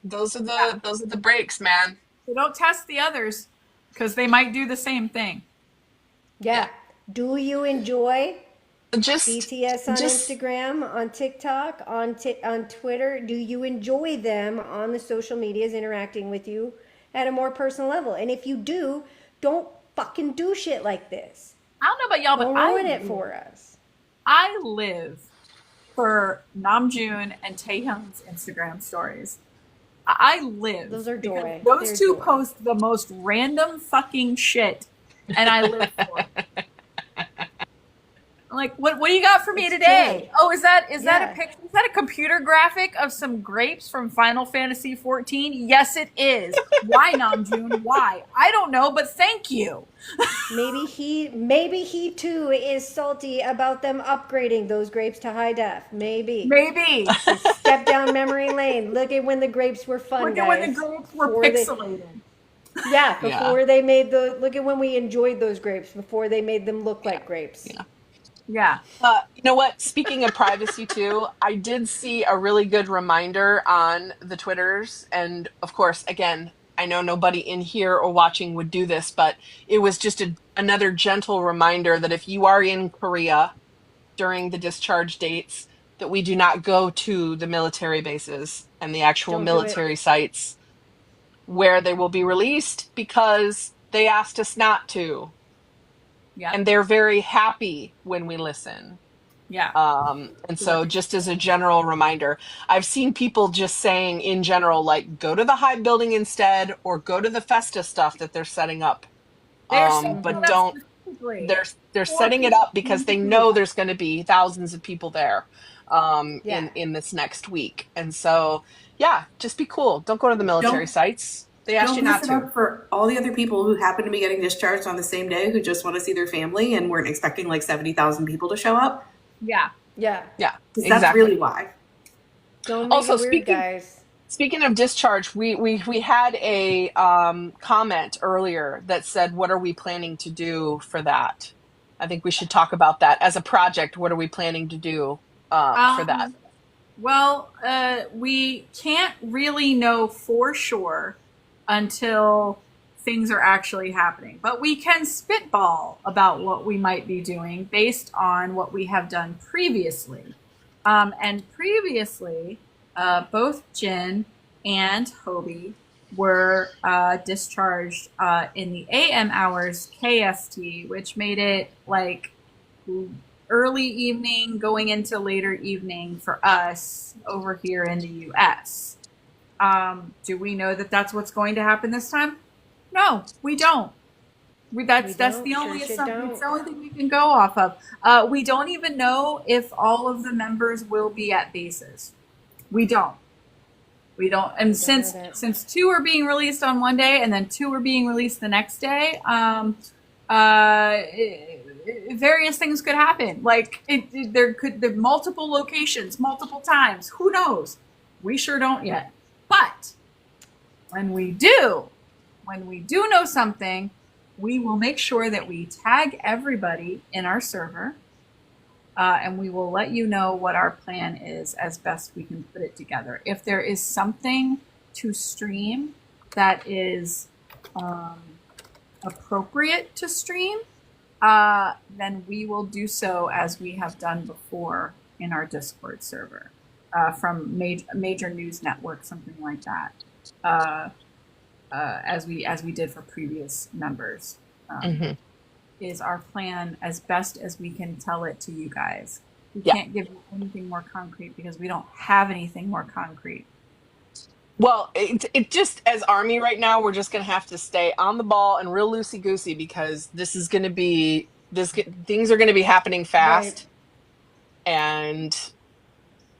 those are the breaks, man.
So don't test the others, because they might do the same thing.
Yeah. Do you enjoy
Just,
BTS on
just
Instagram, on TikTok, on Twitter. Do you enjoy them on the social medias interacting with you at a more personal level? And if you do, don't fucking do shit like this.
I don't know about y'all, but
Don't ruin it for us.
I live for Namjoon and Taehyung's Instagram stories. I live.
Those are
because
joy.
those
They're
two
joy.
post the most random fucking shit, and I live for it. Like, what do you got for me
It's
today?
joy.
Oh, is that a
Yeah.
picture? Is that a computer graphic of some grapes from Final Fantasy 14? Yes, it is. Why, Namjoon? Why? I don't know, but thank you.
Maybe he too is salty about them upgrading those grapes to high def. Maybe.
Maybe.
Step down memory lane. Look at when the grapes were fun,
Look at when the
guys.
grapes were
Before they,
pixelated.
yeah,
yeah.
before they made look at when we enjoyed those grapes, before they made them look like grapes.
Yeah.
Yeah.
You know what? Speaking of privacy too, I did see a really good reminder on the Twitters. And of course, again, I know nobody in here or watching would do this, but it was just another gentle reminder that if you are in Korea during the discharge dates, that we do not go to the military bases and the actual
Don't do it.
military sites where they will be released because they asked us not to.
Yeah.
And they're very happy when we listen.
Yeah.
And so just as a general reminder, I've seen people just saying in general, like, go to the Hive building instead or go to the Festa stuff that they're setting up.
They're setting
But
it up
don't,
specifically
they're
for
setting it up because they
people.
know there's going to be thousands of people there
Yeah.
in this next week. And so, yeah, just be cool. Don't go to the military sites. They asked you not
Don't mess it
to.
up for all the other people who happen to be getting discharged on the same day who just want to see their family and weren't expecting like 70,000 people to show up.
Yeah.
Yeah.
Yeah,
Because
exactly.
that's really why.
Don't make
Also,
it weird, guys.
Speaking of discharge, we had a comment earlier that said, what are we planning to do for that? I think we should talk about that as a project. What are we planning to do for that?
Well, we can't really know for sure until things are actually happening. But we can spitball about what we might be doing based on what we have done previously. And previously, both Jin and Hobie were discharged in the AM hours KST, which made it like early evening going into later evening for us over here in the US. Do we know that that's what's going to happen this time? No, we don't. That's the only assumption. It's the only thing we can go off of. We don't even know if all of the members will be at bases. We don't. And since two are being released on one day and then two are being released the next day, various things could happen. Like there could be multiple locations, multiple times. Who knows? We sure don't yet. But when we do know something, we will make sure that we tag everybody in our server, and we will let you know what our plan is as best we can put it together. If there is something to stream that is appropriate to stream, then we will do so as we have done before in our Discord server, from major news network, something like that. As we did for previous members, is our plan as best as we can tell it to you guys. We can't give you anything more concrete because we don't have anything more concrete.
Well, it just, as Army right now, we're just going to have to stay on the ball and real loosey-goosey because this is going to be, things are going to be happening fast. Right. And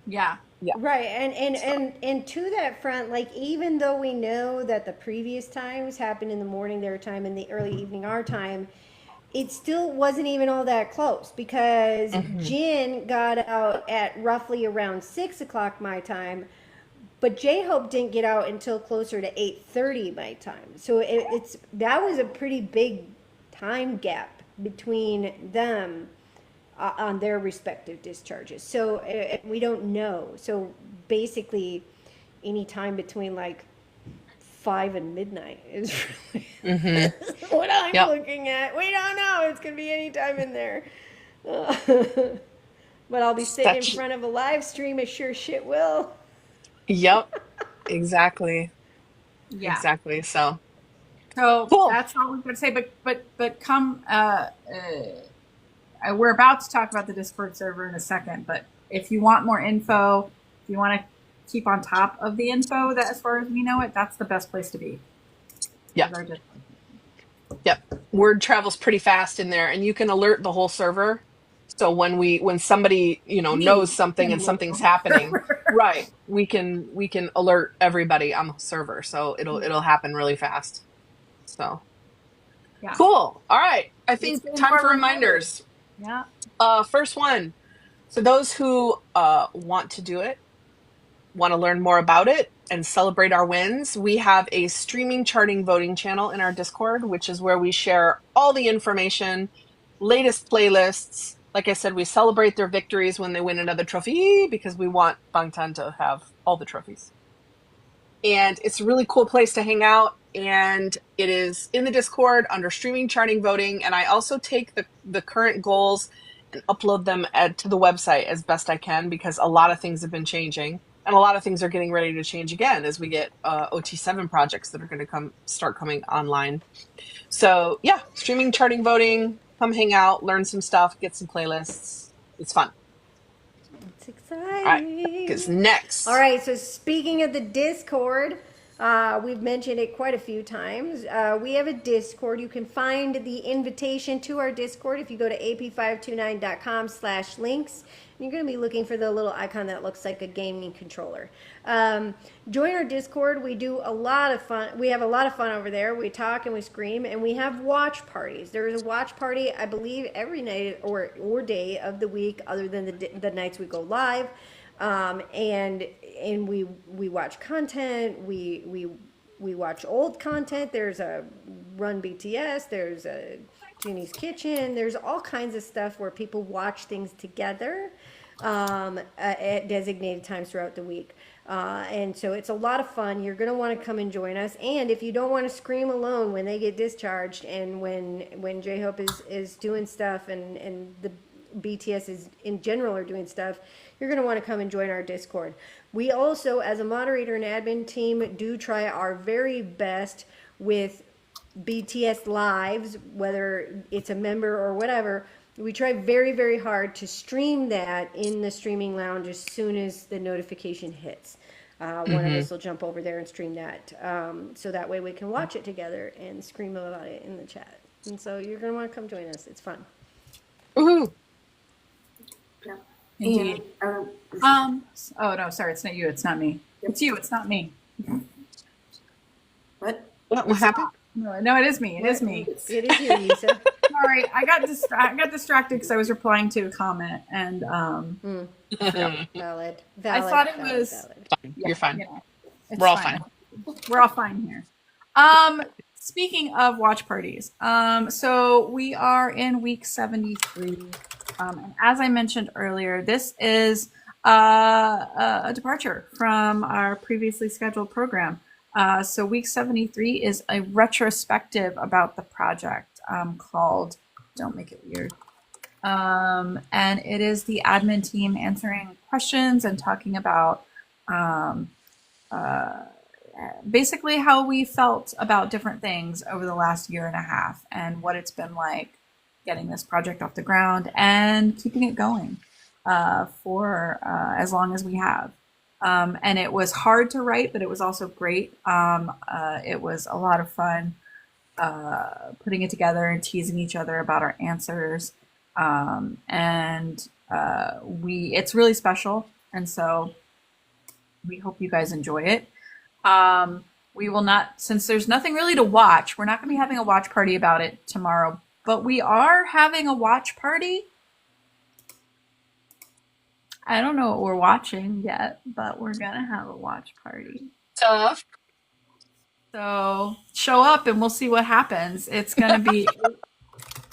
yeah.
Right. And to that front, like, even though we know that the previous times happened in the morning their time and the early evening our time, it still wasn't even all that close because Jin got out at roughly around 6 o'clock my time, but J-Hope didn't get out until closer to 8:30 my time. So that was a pretty big time gap between them on their respective discharges. So we don't know. So basically, any time between like 5 and midnight is really what I'm looking at. We don't know. It's going to be any time in there. But I'll be sitting in
Such,
front of a live stream. It sure shit will.
yep, exactly.
Yeah.
Exactly. So
So
cool.
that's all we're going to say. But come, we're about to talk about the Discord server in a second. But if you want more info, if you want to keep on top of the info that, as far as we know it, that's the best place to be.
Yep. Yep. Word travels pretty fast in there, and you can alert the whole server. So when somebody, knows
Me,
something and something's happening, right, we can alert everybody on the server. So it'll happen really fast. So
Yeah.
cool. All right. I
Let's
think
get into
time
our
for
reminders.
reminders.
Yeah.
First one. For those who want to do it, want to learn more about it and celebrate our wins, we have a streaming charting voting channel in our Discord, which is where we share all the information, latest playlists. Like I said, we celebrate their victories when they win another trophy because we want Bangtan to have all the trophies. And it's a really cool place to hang out. And it is in the Discord under streaming charting voting. And I also take the current goals and upload them to the website as best I can because a lot of things have been changing. And a lot of things are getting ready to change again as we get OT7 projects that are going to start coming online. So yeah, streaming, charting, voting, come hang out, learn some stuff, get some playlists. It's fun.
It's
All right, because
exciting. All
next.
right, so speaking of the Discord, we've mentioned it quite a few times. We have a Discord. You can find the invitation to our Discord if you go to ap529.com/links. You're going to be looking for the little icon that looks like a gaming controller. Join our Discord. We do a lot of fun. We have a lot of fun over there. We talk and we scream, and we have watch parties. There is a watch party, I believe, every night or day of the week, other than the nights we go live. And we watch content. We watch old content. There's a Run BTS. There's a Jeannie's Kitchen. There's all kinds of stuff where people watch things together at designated times throughout the week. And so it's a lot of fun. You're going to want to come and join us. And if you don't want to scream alone when they get discharged and when J-Hope is doing stuff and the BTS is in general are doing stuff, you're going to want to come and join our Discord. We also, as a moderator and admin team, do try our very best with BTS lives, whether it's a member or whatever. We try very, very hard to stream that in the streaming lounge as soon as the notification hits. One of us will jump over there and stream that. So that way we can watch it together and scream about it in the chat. And so you're going to want to come join us. It's fun.
Woohoo!
Yeah.
Indeed.
And,
Oh no, sorry, it's not you. It's not me. It's you. It's not me.
what?
What happened?
No, it is me. It is me.
It is you, Lisa.
Sorry, I got distracted because I was replying to a comment, and
Valid.
I thought it was.
Fine. You're fine.
It's
We're all fine.
We're all fine here. Speaking of watch parties, so we are in week 73, and as I mentioned earlier, this is a departure from our previously scheduled program. So week 73 is a retrospective about the project called Don't Make It Weird. And it is the admin team answering questions and talking about basically how we felt about different things over the last year and a half and what it's been like getting this project off the ground and keeping it going for as long as we have. And it was hard to write, but it was also great. It was a lot of fun putting it together and teasing each other about our answers. It's really special. And so we hope you guys enjoy it. We will not, since there's nothing really to watch, we're not going to be having a watch party about it tomorrow, but we are having a watch party. I don't know what we're watching yet, but we're going to have a watch party.
Tough.
So show up and we'll see what happens. It's going to be,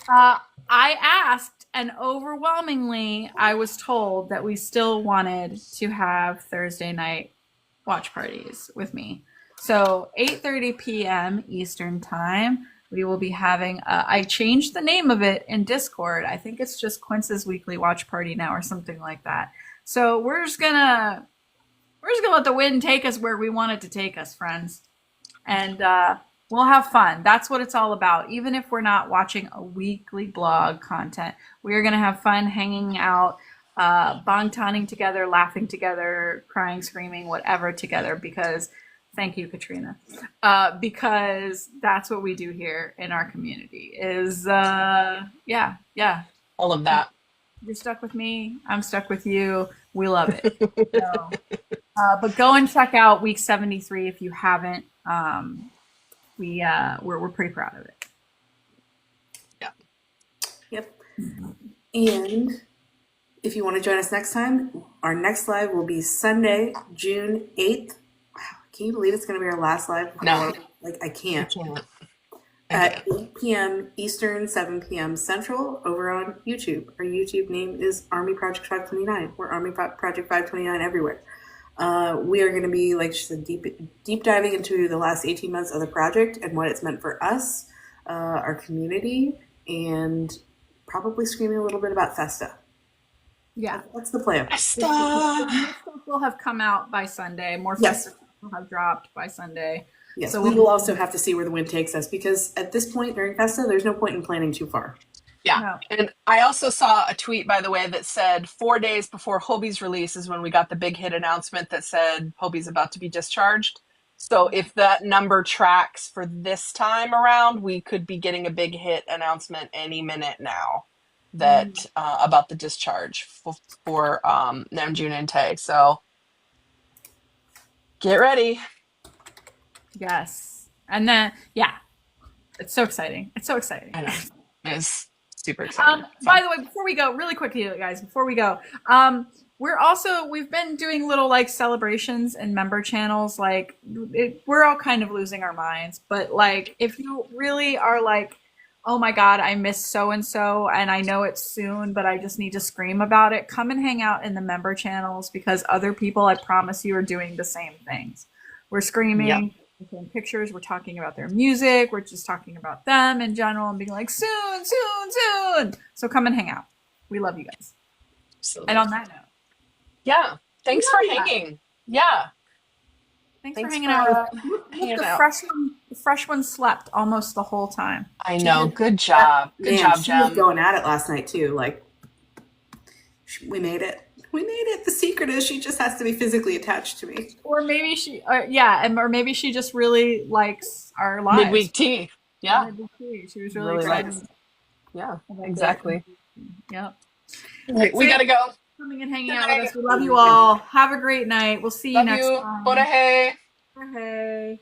I asked, and overwhelmingly I was told that we still wanted to have Thursday night watch parties with me. So 8:30 p.m. Eastern time, we will be having, I changed the name of it in Discord. I think it's just Quince's Weekly Watch Party now or something like that. So we're just gonna let the wind take us where we want it to take us, friends. And we'll have fun. That's what it's all about. Even if we're not watching a weekly blog content, we are going to have fun hanging out, bong-tanning together, laughing together, crying, screaming, whatever together, because thank you, Katrina. Because that's what we do here in our community is, yeah.
All of that.
You're stuck with me. I'm stuck with you. We love it. So, but go and check out week 73 if you haven't. We're pretty proud of it.
Yeah.
Yep. And if you want to join us next time, our next live will be Sunday, June 8th. Wow, can you believe it's going to be our last live?
No.
I can't. At 8 p.m. Eastern, 7 p.m. Central, over on YouTube. Our YouTube name is Army Project 529. We're Army Project 529 everywhere. We are going to be, like she said, deep diving into the last 18 months of the project and what it's meant for us, our community, and probably screaming a little bit about Festa.
Yeah.
That's the plan.
Festa!
More stuff will have come out by Sunday. More Festa will have dropped by Sunday.
Yes,
so
we will also have to see where the wind takes us, because at this point during Festa, there's no point in planning too far.
Yeah.
No.
And I also saw a tweet, by the way, that said 4 days before Hobie's release is when we got the big hit announcement that said Hobie's about to be discharged. So if that number tracks for this time around, we could be getting a big hit announcement any minute now that about the discharge for Namjoon and Tae. So get ready.
Yes. And then, yeah, it's so exciting. It's so exciting.
I know. It's super exciting.
By the way, before we go, really quickly, guys, before we go, we've been doing little like celebrations and member channels. Like we're all kind of losing our minds, but like, if you really are like, oh my God, I miss so-and-so and I know it's soon, but I just need to scream about it. Come and hang out in the member channels, because other people, I promise you, are doing the same things. We're screaming.
Yep.
We're taking pictures, we're talking about their music, we're just talking about them in general and being like, soon. So come and hang out. We love you guys.
Absolutely.
And on that note.
Yeah. Thanks for hanging. Yeah.
Thanks for hanging out. The fresh one slept almost the whole time.
I know. Good job. Good job,
She
Jem.
was going at it last night too. Like, we made it. We made it. The secret is she just has to be physically attached to me.
Or maybe or maybe she just really likes our lives.
Midweek tea. Yeah.
Midweek tea. She was really excited.
Yeah, exactly.
Yep.
Right, we gotta go.
Coming and hanging out with us. We love you all. Have a great night. We'll see you
Love
next
you.
time.
Bora hey.
Bye.